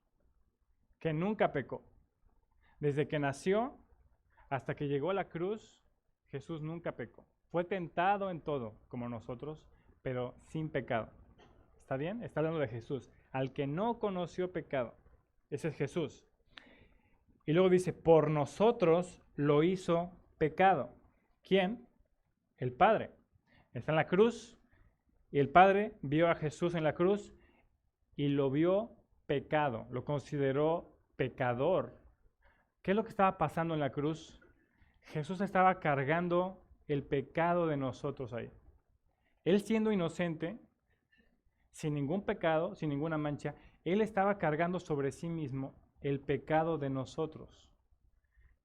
que nunca pecó. Desde que nació hasta que llegó a la cruz, Jesús nunca pecó. Fue tentado en todo, como nosotros, pero sin pecado. ¿Está bien? Está hablando de Jesús. Al que no conoció pecado. Ese es Jesús. Y luego dice, por nosotros lo hizo pecado. ¿Quién? El Padre. Está en la cruz y el Padre vio a Jesús en la cruz y lo vio pecado, lo consideró pecador. ¿Qué es lo que estaba pasando en la cruz? Jesús estaba cargando el pecado de nosotros ahí. Él siendo inocente, sin ningún pecado, sin ninguna mancha, Él estaba cargando sobre sí mismo el pecado de nosotros.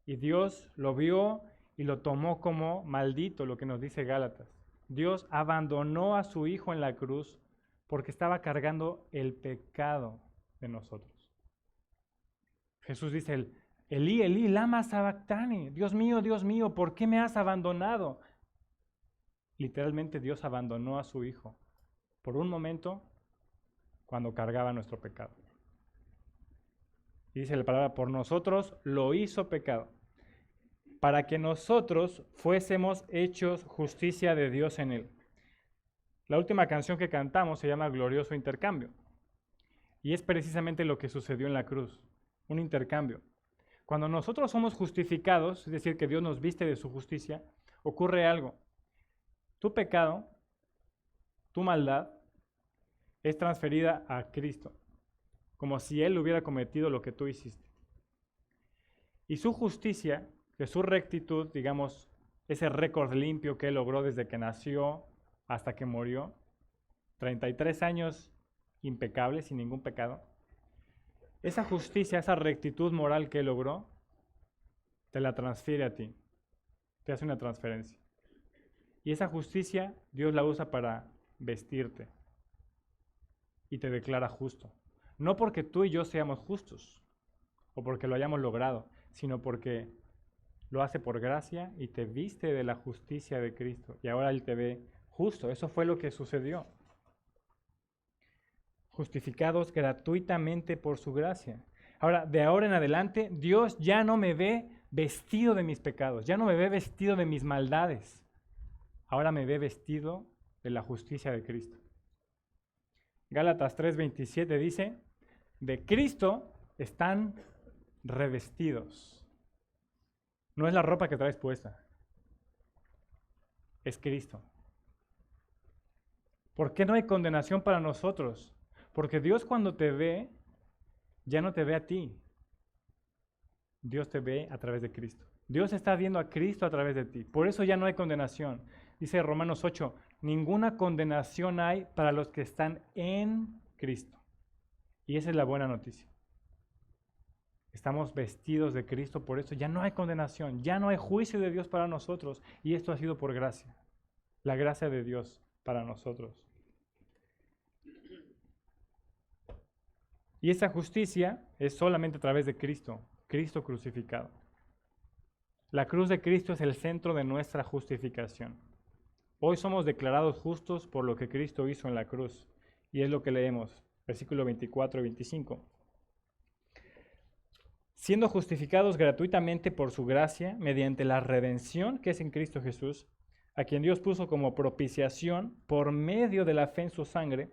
Y Dios lo vio y lo tomó como maldito, lo que nos dice Gálatas. Dios abandonó a su Hijo en la cruz porque estaba cargando el pecado de nosotros. Jesús dice, Elí, Elí, lama sabactani, Dios mío, ¿por qué me has abandonado? Literalmente Dios abandonó a su Hijo por un momento cuando cargaba nuestro pecado. Y dice la palabra, por nosotros lo hizo pecado, para que nosotros fuésemos hechos justicia de Dios en él. La última canción que cantamos se llama Glorioso Intercambio. Y es precisamente lo que sucedió en la cruz, un intercambio. Cuando nosotros somos justificados, es decir, que Dios nos viste de su justicia, ocurre algo. Tu pecado, tu maldad, es transferida a Cristo, como si Él hubiera cometido lo que tú hiciste. Y su justicia, de su rectitud, digamos, ese récord limpio que Él logró desde que nació hasta que murió, 33 años impecables, sin ningún pecado, esa justicia, esa rectitud moral que Él logró, te la transfiere a ti, te hace una transferencia. Y esa justicia Dios la usa para vestirte y te declara justo. No porque tú y yo seamos justos o porque lo hayamos logrado, sino porque lo hace por gracia y te viste de la justicia de Cristo. Y ahora Él te ve justo. Eso fue lo que sucedió. Justificados gratuitamente por su gracia. Ahora, de ahora en adelante, Dios ya no me ve vestido de mis pecados, ya no me ve vestido de mis maldades. Ahora me ve vestido de la justicia de Cristo. Gálatas 3:27 dice, de Cristo están revestidos. No es la ropa que traes puesta, es Cristo. ¿Por qué no hay condenación para nosotros? Porque Dios cuando te ve, ya no te ve a ti. Dios te ve a través de Cristo. Dios está viendo a Cristo a través de ti. Por eso ya no hay condenación. Dice Romanos 8, ninguna condenación hay para los que están en Cristo. Y esa es la buena noticia. Estamos vestidos de Cristo, por eso ya no hay condenación, ya no hay juicio de Dios para nosotros. Y esto ha sido por gracia. La gracia de Dios para nosotros. Y esa justicia es solamente a través de Cristo, Cristo crucificado. La cruz de Cristo es el centro de nuestra justificación. Hoy somos declarados justos por lo que Cristo hizo en la cruz. Y es lo que leemos, versículo 24 y 25. Siendo justificados gratuitamente por su gracia, mediante la redención que es en Cristo Jesús, a quien Dios puso como propiciación por medio de la fe en su sangre,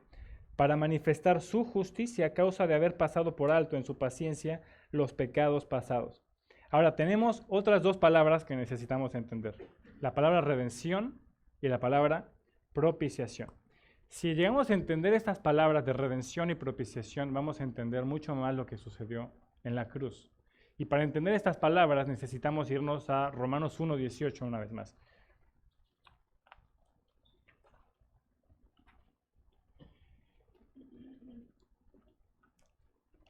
para manifestar su justicia a causa de haber pasado por alto en su paciencia los pecados pasados. Ahora, tenemos otras dos palabras que necesitamos entender. La palabra redención y la palabra propiciación. Si llegamos a entender estas palabras de redención y propiciación, vamos a entender mucho más lo que sucedió en la cruz. Y para entender estas palabras necesitamos irnos a Romanos 1:18 una vez más.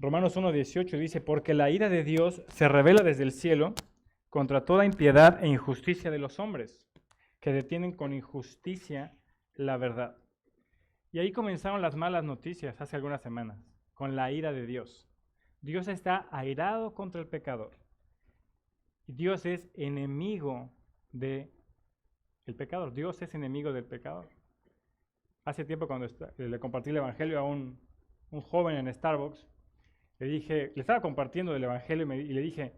Romanos 1:18 dice, porque la ira de Dios se revela desde el cielo contra toda impiedad e injusticia de los hombres, que detienen con injusticia la verdad. Y ahí comenzaron las malas noticias hace algunas semanas, con la ira de Dios. Dios está airado contra el pecador. Y Dios es enemigo del pecador. Dios es enemigo del pecador. Hace tiempo cuando le compartí el evangelio a un joven en Starbucks, le estaba compartiendo el evangelio y le dije,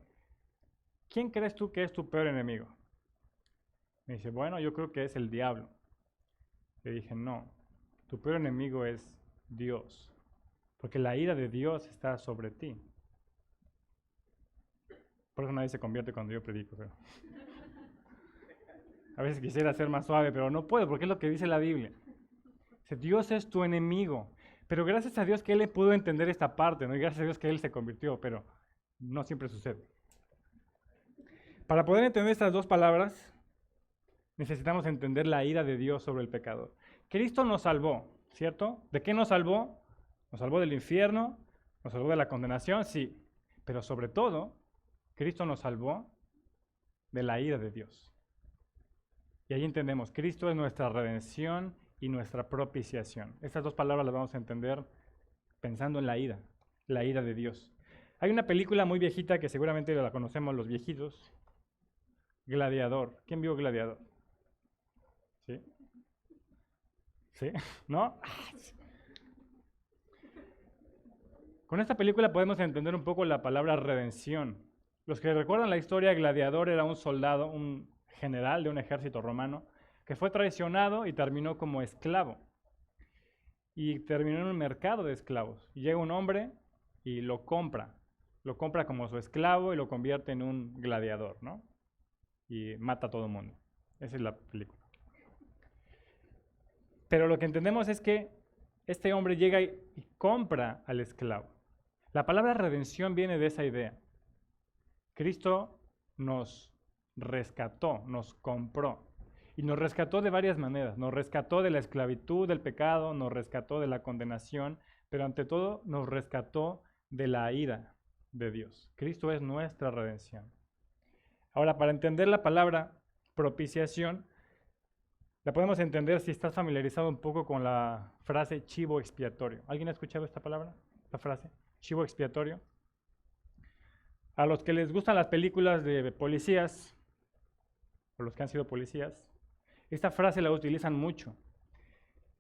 ¿quién crees tú que es tu peor enemigo? Me dice, bueno, yo creo que es el diablo. Le dije, no, tu peor enemigo es Dios, porque la ira de Dios está sobre ti. Por eso nadie se convierte cuando yo predico. Pero a veces quisiera ser más suave, pero no puedo, porque es lo que dice la Biblia. Dice, Dios es tu enemigo. Pero gracias a Dios que él pudo entender esta parte, ¿no? Y gracias a Dios que él se convirtió, pero no siempre sucede. Para poder entender estas dos palabras, necesitamos entender la ira de Dios sobre el pecador. Cristo nos salvó, ¿cierto? ¿De qué nos salvó? Nos salvó del infierno, nos salvó de la condenación, sí. Pero sobre todo, Cristo nos salvó de la ira de Dios. Y ahí entendemos, Cristo es nuestra redención y nuestra propiciación. Estas dos palabras las vamos a entender pensando en la ira de Dios. Hay una película muy viejita que seguramente la conocemos los viejitos, Gladiador. ¿Quién vio Gladiador? ¿Sí? ¿Sí? ¿No? Con esta película podemos entender un poco la palabra redención. Los que recuerdan la historia, Gladiador era un soldado, un general de un ejército romano, que fue traicionado y terminó como esclavo. Y terminó en un mercado de esclavos. Y llega un hombre y lo compra como su esclavo y lo convierte en un gladiador, ¿no? Y mata a todo el mundo. Esa es la película. Pero lo que entendemos es que este hombre llega y compra al esclavo. La palabra redención viene de esa idea. Cristo nos rescató, nos compró. Y nos rescató de varias maneras. Nos rescató de la esclavitud, del pecado, nos rescató de la condenación, pero ante todo nos rescató de la ira de Dios. Cristo es nuestra redención. Ahora, para entender la palabra propiciación, la podemos entender si estás familiarizado un poco con la frase chivo expiatorio. ¿Alguien ha escuchado esta palabra? Esta frase, chivo expiatorio. A los que les gustan las películas de policías, o los que han sido policías, esta frase la utilizan mucho.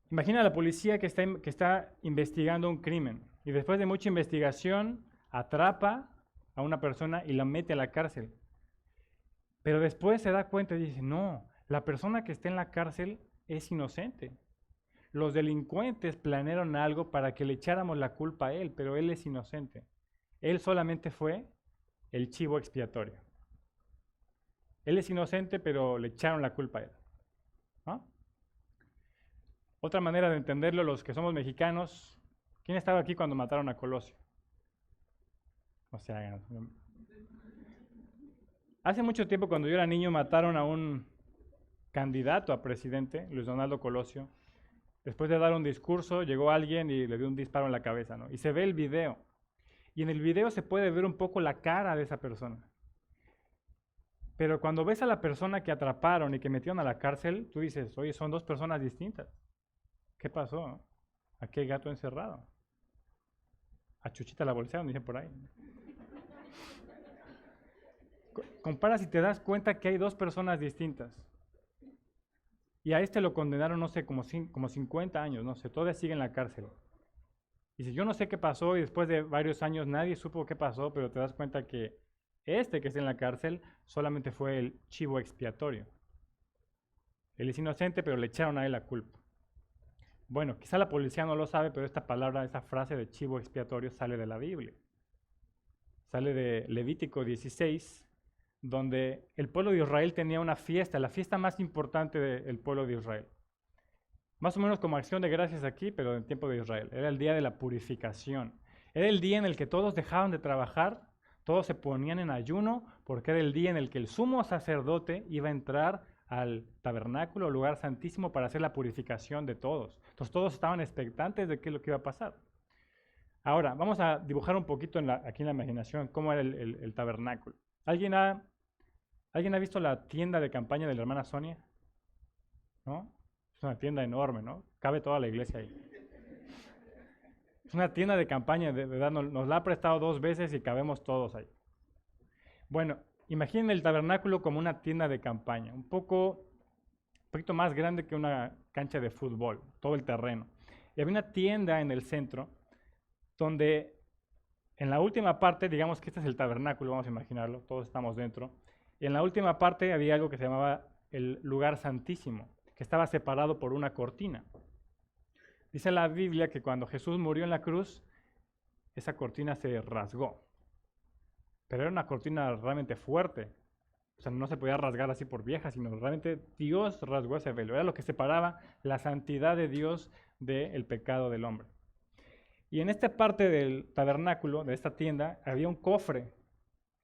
Imagina a la policía que está investigando un crimen y después de mucha investigación atrapa a una persona y la mete a la cárcel. Pero después se da cuenta y dice, no, la persona que está en la cárcel es inocente. Los delincuentes planearon algo para que le echáramos la culpa a él, pero él es inocente. Él solamente fue el chivo expiatorio. Él es inocente, pero le echaron la culpa a él, ¿no? Otra manera de entenderlo, los que somos mexicanos, ¿quién estaba aquí cuando mataron a Colosio? O sea, hace mucho tiempo, cuando yo era niño, mataron a un candidato a presidente, Luis Donaldo Colosio. Después de dar un discurso, llegó alguien y le dio un disparo en la cabeza, ¿no? Y se ve el video. Y en el video se puede ver un poco la cara de esa persona. Pero cuando ves a la persona que atraparon y que metieron a la cárcel, tú dices, oye, son dos personas distintas. ¿Qué pasó? ¿A qué gato encerrado? A Chuchita la bolsearon, dicen por ahí. Comparas y te das cuenta que hay dos personas distintas. Y a este lo condenaron, no sé, como 50 años, no sé, todavía sigue en la cárcel. Y si yo no sé qué pasó y después de varios años nadie supo qué pasó, pero te das cuenta que este que está en la cárcel solamente fue el chivo expiatorio. Él es inocente, pero le echaron a él la culpa. Bueno, quizá la policía no lo sabe, pero esta palabra, esta frase de chivo expiatorio sale de la Biblia. Sale de Levítico 16, donde el pueblo de Israel tenía una fiesta, la fiesta más importante del pueblo de Israel. Más o menos como acción de gracias aquí, pero en tiempo de Israel. Era el día de la purificación. Era el día en el que todos dejaban de trabajar, todos se ponían en ayuno, porque era el día en el que el sumo sacerdote iba a entrar al tabernáculo, lugar santísimo, para hacer la purificación de todos. Entonces todos estaban expectantes de qué es lo que iba a pasar. Ahora, vamos a dibujar un poquito aquí en la imaginación cómo era el tabernáculo. ¿Alguien ha visto la tienda de campaña de la hermana Sonia? ¿No? Es una tienda enorme, ¿no? Cabe toda la iglesia ahí. Es una tienda de campaña, de verdad, nos la ha prestado 2 veces y cabemos todos ahí. Bueno, imaginen el tabernáculo como una tienda de campaña, un poquito más grande que una cancha de fútbol, todo el terreno. Y había una tienda en el centro donde en la última parte, digamos que este es el tabernáculo, vamos a imaginarlo, todos estamos dentro, y en la última parte había algo que se llamaba el lugar santísimo, que estaba separado por una cortina. Dice la Biblia que cuando Jesús murió en la cruz, esa cortina se rasgó, pero era una cortina realmente fuerte, o sea, no se podía rasgar así por vieja, sino realmente Dios rasgó ese velo, era lo que separaba la santidad de Dios del pecado del hombre. Y en esta parte del tabernáculo, de esta tienda, había un cofre,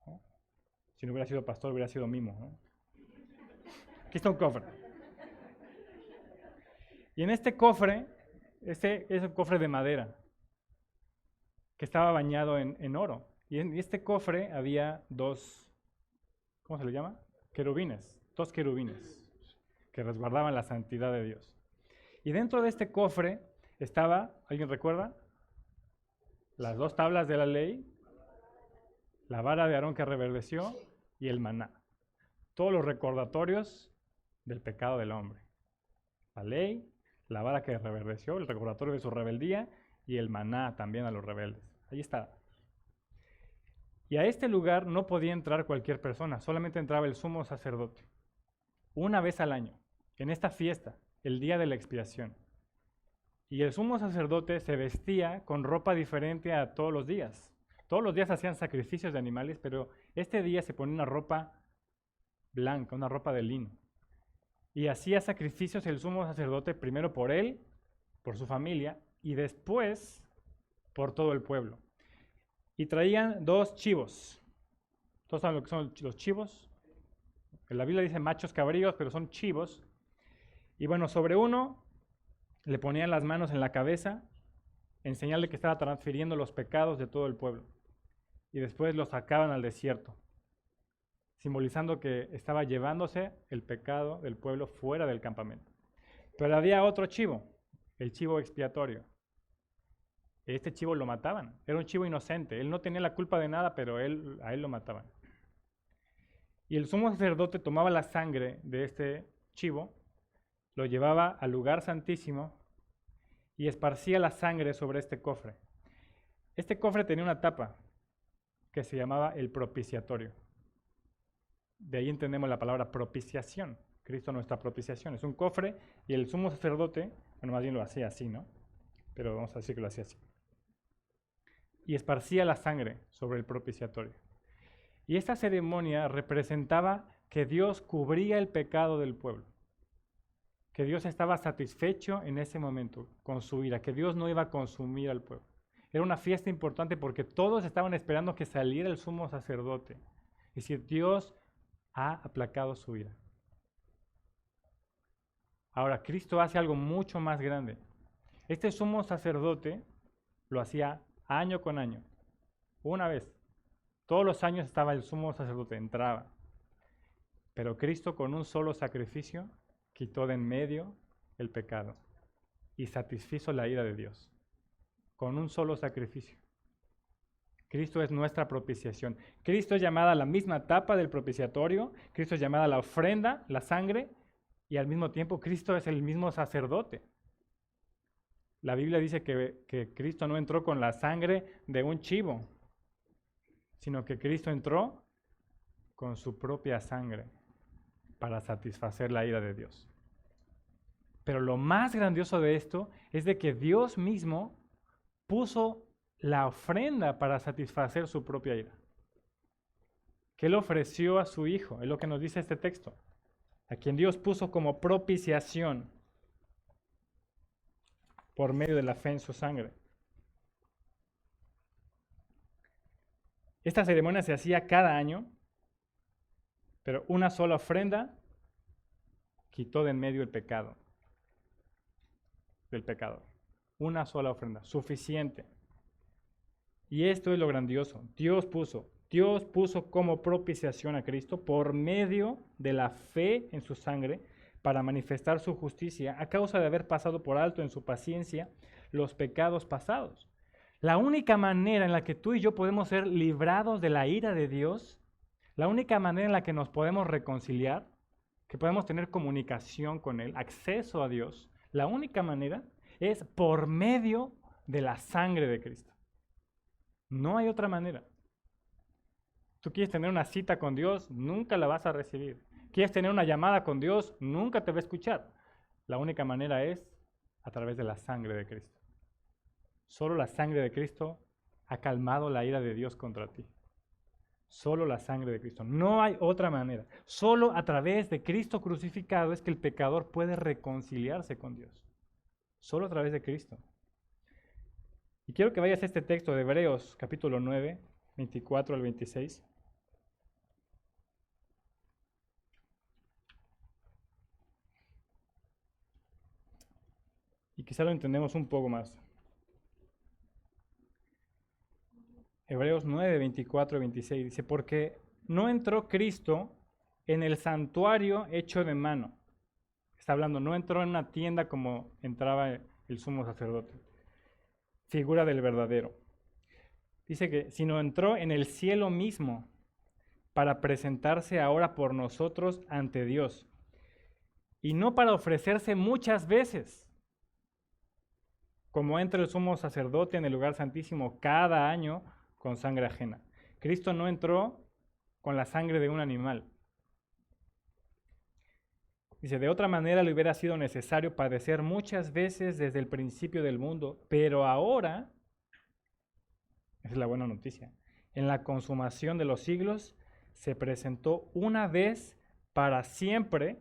¿no? Si no hubiera sido pastor, hubiera sido Mimo, ¿no? Aquí está un cofre. Y en este cofre, este es un cofre de madera, que estaba bañado en oro. Y en este cofre había 2, ¿cómo se le llama? Querubines, 2 querubines, que resguardaban la santidad de Dios. Y dentro de este cofre estaba, ¿alguien recuerda? Las 2 tablas de la ley, la vara de Aarón que reverdeció y el maná. Todos los recordatorios del pecado del hombre. La ley, la vara que reverdeció, el recordatorio de su rebeldía y el maná también a los rebeldes. Ahí está. Y a este lugar no podía entrar cualquier persona, solamente entraba el sumo sacerdote. Una vez al año, en esta fiesta, el día de la expiación. Y el sumo sacerdote se vestía con ropa diferente a todos los días. Todos los días hacían sacrificios de animales, pero este día se ponía una ropa blanca, una ropa de lino. Y hacía sacrificios el sumo sacerdote primero por él, por su familia, y después por todo el pueblo. Y traían 2 chivos. ¿Todos saben lo que son los chivos? En la Biblia dice machos cabríos, pero son chivos. Y bueno, sobre uno le ponían las manos en la cabeza en señal de que estaba transfiriendo los pecados de todo el pueblo. Y después los sacaban al desierto, simbolizando que estaba llevándose el pecado del pueblo fuera del campamento. Pero había otro chivo, el chivo expiatorio. Este chivo lo mataban, era un chivo inocente, él no tenía la culpa de nada, pero a él lo mataban. Y el sumo sacerdote tomaba la sangre de este chivo, lo llevaba al lugar santísimo y esparcía la sangre sobre este cofre. Este cofre tenía una tapa que se llamaba el propiciatorio. De ahí entendemos la palabra propiciación. Cristo nuestra propiciación. Es un cofre y el sumo sacerdote, bueno, más bien lo hacía así, ¿no? Pero vamos a decir que lo hacía así. Y esparcía la sangre sobre el propiciatorio. Y esta ceremonia representaba que Dios cubría el pecado del pueblo, que Dios estaba satisfecho en ese momento con su ira, que Dios no iba a consumir al pueblo. Era una fiesta importante porque todos estaban esperando que saliera el sumo sacerdote. Es decir, Dios ha aplacado su ira. Ahora, Cristo hace algo mucho más grande. Este sumo sacerdote lo hacía año con año, una vez. Todos los años estaba el sumo sacerdote, entraba. Pero Cristo con un solo sacrificio quitó de en medio el pecado y satisfizo la ira de Dios. Con un solo sacrificio. Cristo es nuestra propiciación. Cristo es llamada la misma tapa del propiciatorio. Cristo es llamada la ofrenda, la sangre, y al mismo tiempo Cristo es el mismo sacerdote. La Biblia dice que Cristo no entró con la sangre de un chivo, sino que Cristo entró con su propia sangre para satisfacer la ira de Dios. Pero lo más grandioso de esto es de que Dios mismo puso la ofrenda para satisfacer su propia ira. Que Él ofreció a su Hijo, es lo que nos dice este texto, a quien Dios puso como propiciación por medio de la fe en su sangre. Esta ceremonia se hacía cada año, pero una sola ofrenda quitó de en medio el pecado del pecador. Una sola ofrenda, suficiente. Y esto es lo grandioso. Dios puso como propiciación a Cristo por medio de la fe en su sangre para manifestar su justicia a causa de haber pasado por alto en su paciencia los pecados pasados. La única manera en la que tú y yo podemos ser librados de la ira de Dios, la única manera en la que nos podemos reconciliar, que podemos tener comunicación con Él, acceso a Dios, la única manera es por medio de la sangre de Cristo. No hay otra manera. Tú quieres tener una cita con Dios, nunca la vas a recibir. Quieres tener una llamada con Dios, nunca te va a escuchar. La única manera es a través de la sangre de Cristo. Solo la sangre de Cristo ha calmado la ira de Dios contra ti. Solo la sangre de Cristo. No hay otra manera. Solo a través de Cristo crucificado es que el pecador puede reconciliarse con Dios. Solo a través de Cristo. Y quiero que vayas a este texto de Hebreos, capítulo 9, 24 al 26. Y quizá lo entendemos un poco más. Hebreos 9, 24 y 26 dice, porque no entró Cristo en el santuario hecho de mano. Está hablando, no entró en una tienda como entraba el sumo sacerdote. Figura del verdadero. Dice que, sino entró en el cielo mismo para presentarse ahora por nosotros ante Dios. Y no para ofrecerse muchas veces, como entra el sumo sacerdote en el lugar santísimo cada año con sangre ajena. Cristo no entró con la sangre de un animal. Dice, de otra manera le hubiera sido necesario padecer muchas veces desde el principio del mundo, pero ahora, esa es la buena noticia, en la consumación de los siglos, se presentó una vez para siempre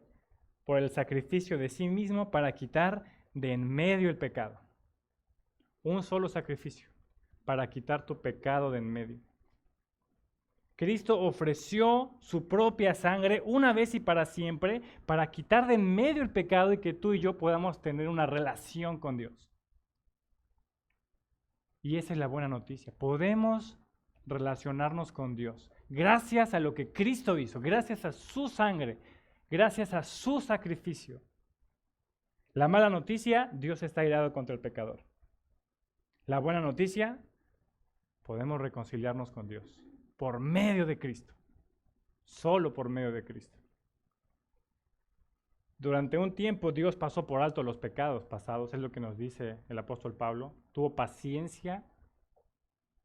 por el sacrificio de sí mismo para quitar de en medio el pecado. Un solo sacrificio para quitar tu pecado de en medio. Cristo ofreció su propia sangre una vez y para siempre para quitar de en medio el pecado y que tú y yo podamos tener una relación con Dios. Y esa es la buena noticia. Podemos relacionarnos con Dios gracias a lo que Cristo hizo, gracias a su sangre, gracias a su sacrificio. La mala noticia, Dios está airado contra el pecador. La buena noticia, podemos reconciliarnos con Dios por medio de Cristo, solo por medio de Cristo. Durante un tiempo Dios pasó por alto los pecados pasados, es lo que nos dice el apóstol Pablo. Tuvo paciencia.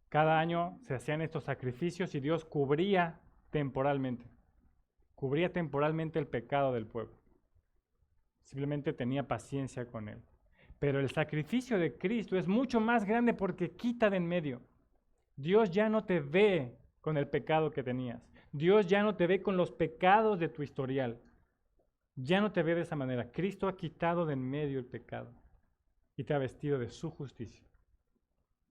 Cada año se hacían estos sacrificios y Dios cubría temporalmente el pecado del pueblo. Simplemente tenía paciencia con él. Pero el sacrificio de Cristo es mucho más grande porque quita de en medio. Dios ya no te ve con el pecado que tenías. Dios ya no te ve con los pecados de tu historial. Ya no te ve de esa manera. Cristo ha quitado de en medio el pecado y te ha vestido de su justicia.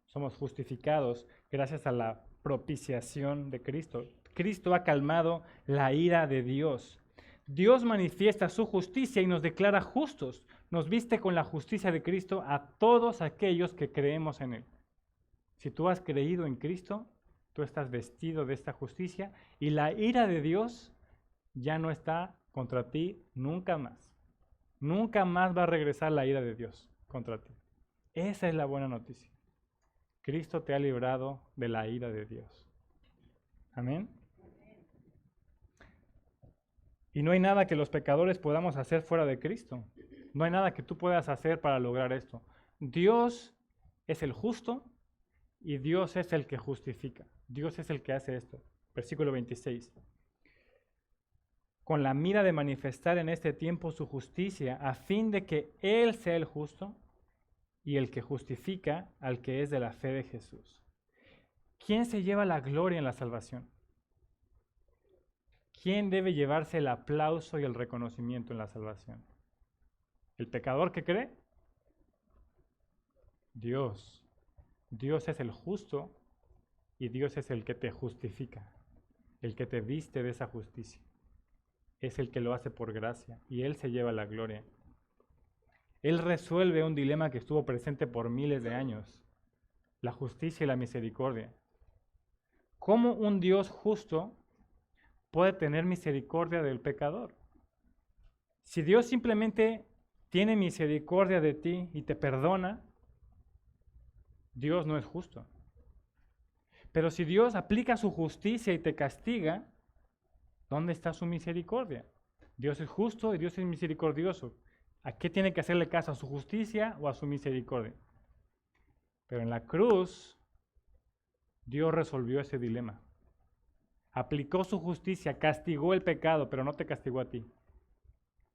Somos justificados gracias a la propiciación de Cristo. Cristo ha calmado la ira de Dios. Dios manifiesta su justicia y nos declara justos. Nos viste con la justicia de Cristo a todos aquellos que creemos en Él. Si tú has creído en Cristo, tú estás vestido de esta justicia y la ira de Dios ya no está contra ti nunca más. Nunca más va a regresar la ira de Dios contra ti. Esa es la buena noticia. Cristo te ha librado de la ira de Dios. Amén. Y no hay nada que los pecadores podamos hacer fuera de Cristo. No hay nada que tú puedas hacer para lograr esto. Dios es el justo y Dios es el que justifica. Dios es el que hace esto. Versículo 26. Con la mira de manifestar en este tiempo su justicia, a fin de que Él sea el justo y el que justifica al que es de la fe de Jesús. ¿Quién se lleva la gloria en la salvación? ¿Quién debe llevarse el aplauso y el reconocimiento en la salvación? ¿El pecador que cree? Dios. Dios es el justo y Dios es el que te justifica, el que te viste de esa justicia. Es el que lo hace por gracia y Él se lleva la gloria. Él resuelve un dilema que estuvo presente por miles de años, la justicia y la misericordia. ¿Cómo un Dios justo puede tener misericordia del pecador? Si Dios simplemente tiene misericordia de ti y te perdona, Dios no es justo. Pero si Dios aplica su justicia y te castiga, ¿dónde está su misericordia? Dios es justo y Dios es misericordioso. ¿A qué tiene que hacerle caso? ¿A su justicia o a su misericordia? Pero en la cruz, Dios resolvió ese dilema. Aplicó su justicia, castigó el pecado, pero no te castigó a ti.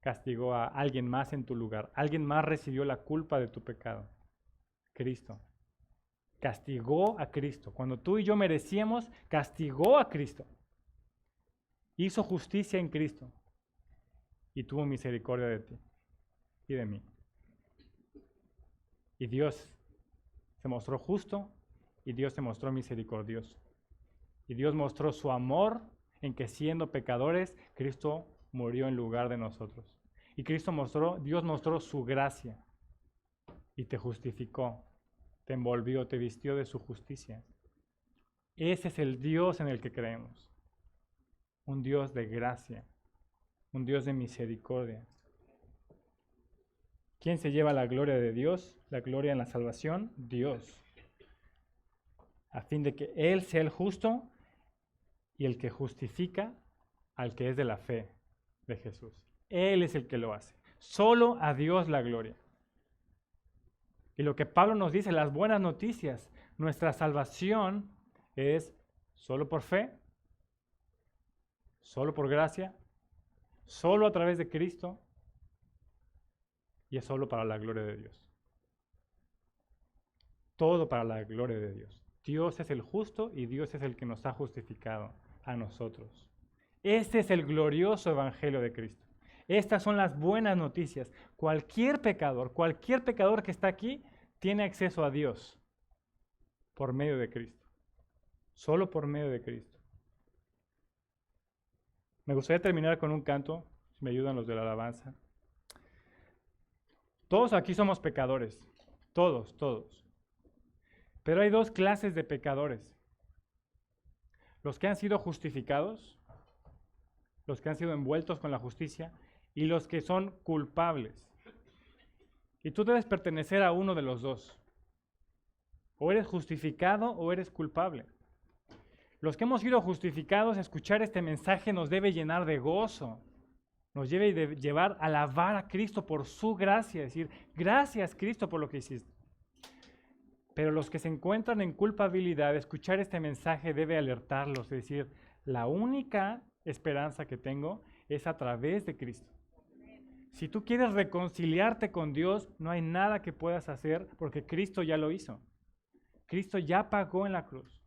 Castigó a alguien más en tu lugar. Alguien más recibió la culpa de tu pecado. Cristo. Castigó a Cristo. Cuando tú y yo merecíamos, castigó a Cristo. Hizo justicia en Cristo. Y tuvo misericordia de ti y de mí. Y Dios se mostró justo y Dios se mostró misericordioso. Y Dios mostró su amor en que siendo pecadores, Cristo murió en lugar de nosotros. Y Dios mostró su gracia y te justificó, te envolvió, te vistió de su justicia. Ese es el Dios en el que creemos. Un Dios de gracia, un Dios de misericordia. ¿Quién se lleva la gloria de Dios? La gloria en la salvación, Dios. A fin de que Él sea el justo y el que justifica al que es de la fe de Jesús. Él es el que lo hace. Solo a Dios la gloria. Y lo que Pablo nos dice, las buenas noticias, nuestra salvación es solo por fe, solo por gracia, solo a través de Cristo y es solo para la gloria de Dios. Todo para la gloria de Dios. Dios es el justo y Dios es el que nos ha justificado a nosotros. Este es el glorioso evangelio de Cristo. Estas son las buenas noticias. Cualquier pecador que está aquí, tiene acceso a Dios por medio de Cristo. Solo por medio de Cristo. Me gustaría terminar con un canto, si me ayudan los de la alabanza. Todos aquí somos pecadores. Todos. Pero hay dos clases de pecadores. Los que han sido justificados, los que han sido envueltos con la justicia, y los que son culpables. Y tú debes pertenecer a uno de los dos. O eres justificado o eres culpable. Los que hemos sido justificados, escuchar este mensaje nos debe llenar de gozo. Nos debe de llevar a alabar a Cristo por su gracia, decir, gracias Cristo por lo que hiciste. Pero los que se encuentran en culpabilidad, escuchar este mensaje debe alertarlos, es decir, la única esperanza que tengo es a través de Cristo. Si tú quieres reconciliarte con Dios, no hay nada que puedas hacer porque Cristo ya lo hizo. Cristo ya pagó en la cruz.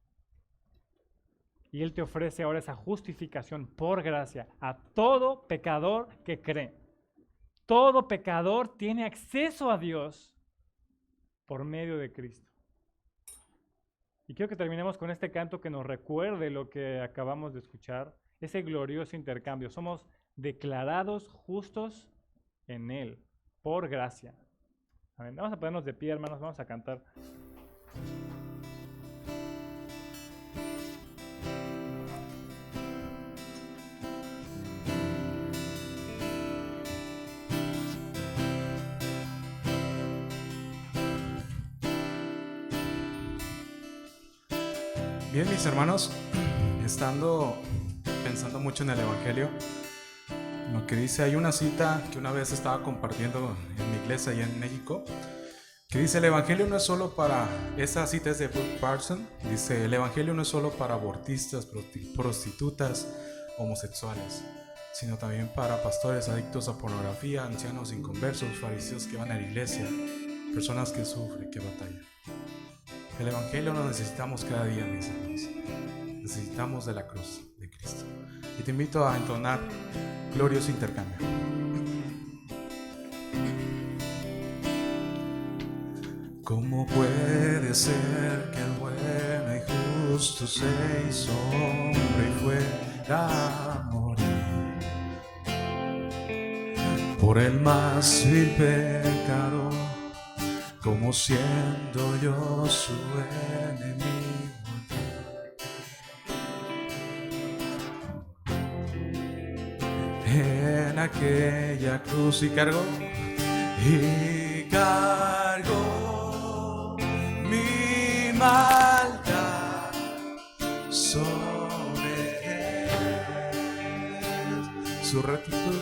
Y Él te ofrece ahora esa justificación por gracia a todo pecador que cree. Todo pecador tiene acceso a Dios por medio de Cristo. Y quiero que terminemos con este canto que nos recuerde lo que acabamos de escuchar, ese glorioso intercambio. Somos declarados justos en Él, por gracia. Amén. Vamos a ponernos de pie, hermanos, vamos a cantar. Bien, mis hermanos, pensando mucho en el Evangelio, lo que dice, hay una cita que una vez estaba compartiendo en mi iglesia allá en México, que dice, el Evangelio no es solo para, esa cita es de Brooke Parson, dice, el Evangelio no es solo para abortistas, prostitutas, homosexuales, sino también para pastores adictos a pornografía, ancianos inconversos, fariseos que van a la iglesia, personas que sufren, que batallan. El Evangelio lo necesitamos cada día, mis hermanos. Necesitamos de la cruz de Cristo. Y te invito a entonar glorioso intercambio. ¿Cómo puede ser que el bueno y justo se hizo hombre y fuera a morir por el más vil pecador? Como siendo yo su enemigo, en aquella cruz y cargó mi maldad sobre él, su rectitud,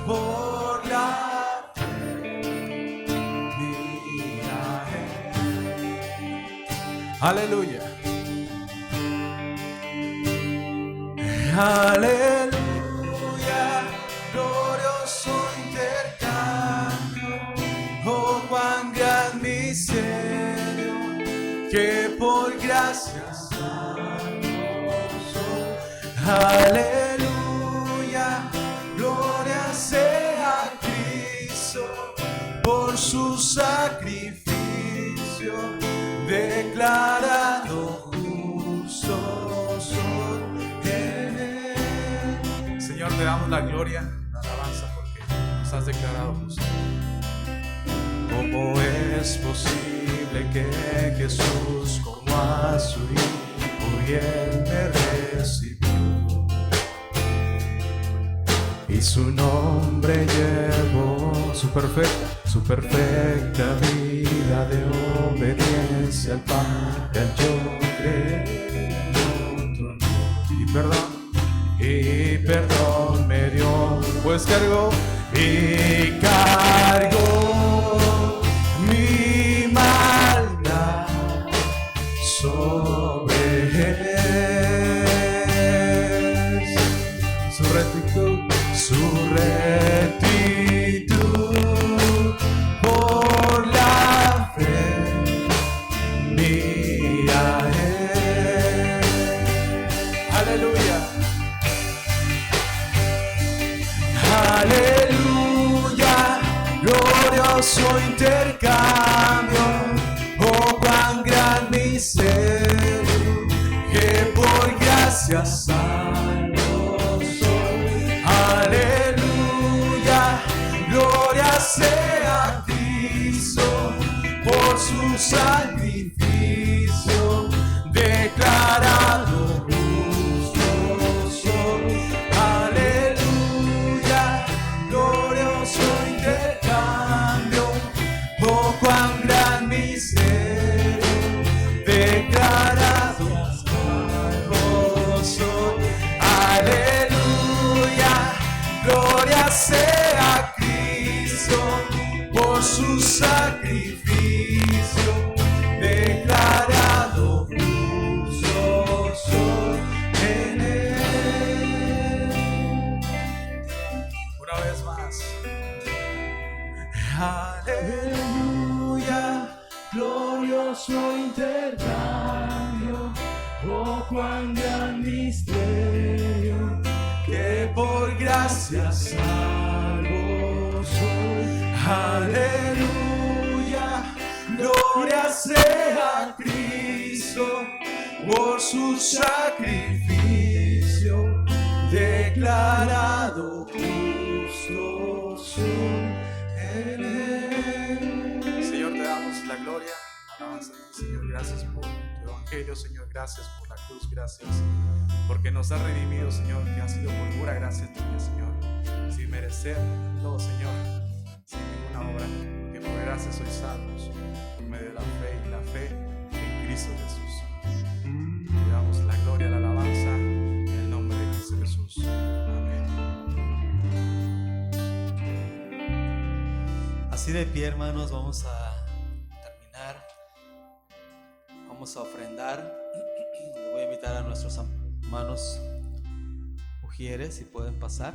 por la fe mía. Aleluya. Aleluya, glorioso intercambio. Oh, cuán gran misterio, que por gracia salvos soy. Aleluya, gloria sea Cristo, por su sacrificio, declarado justo soy en él. Señor, te damos la gloria, la alabanza, porque nos has declarado justo. ¿Cómo es posible que Jesús, como a su Hijo, y Él me recibió? Y su nombre llevó su perfecta vida de obediencia al Padre, al yo creer en otro nombre. Y perdón me dio, pues cargó mi maldad sobre él. Su rectitud por la fe mía es. Aleluya. Aleluya, glorioso intercambio. Oh, cuán gran misterio, que por gracia salvo soy. Aleluya, gloria sea Cristo, por su sacrificio, declarado justo soy. Aleluya, glorioso intercambio. Oh, cuán gran misterio, declarado salvo soy. Aleluya, gloria sea Cristo, por su sacrificio, declarado justo soy en él. Una vez más. Aleluya, glorioso intercambio, oh cuán gran misterio, que por gracia salvo soy. Aleluya, gloria sea a Cristo, por su sacrificio, declarado justo soy en él. Señor, te damos la gloria, alabanza a ti, Señor. Gracias por tu evangelio, Señor. Gracias por la cruz, gracias porque nos has redimido, Señor, que ha sido por pura gracia tuya, Señor, sin merecerlo, Señor, sin ninguna obra, porque por gracia sois salvos por medio de la fe, y la fe en Cristo Jesús. Te damos la gloria, la alabanza en el nombre de Cristo Jesús. Amén. Así de pie, hermanos, vamos a terminar. Vamos a ofrendar. Les voy a invitar a nuestros hermanos ujieres, si pueden pasar.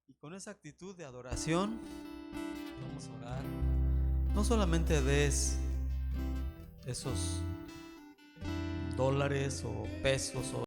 Y con esa actitud de adoración, vamos a orar. No solamente des esos dólares o pesos o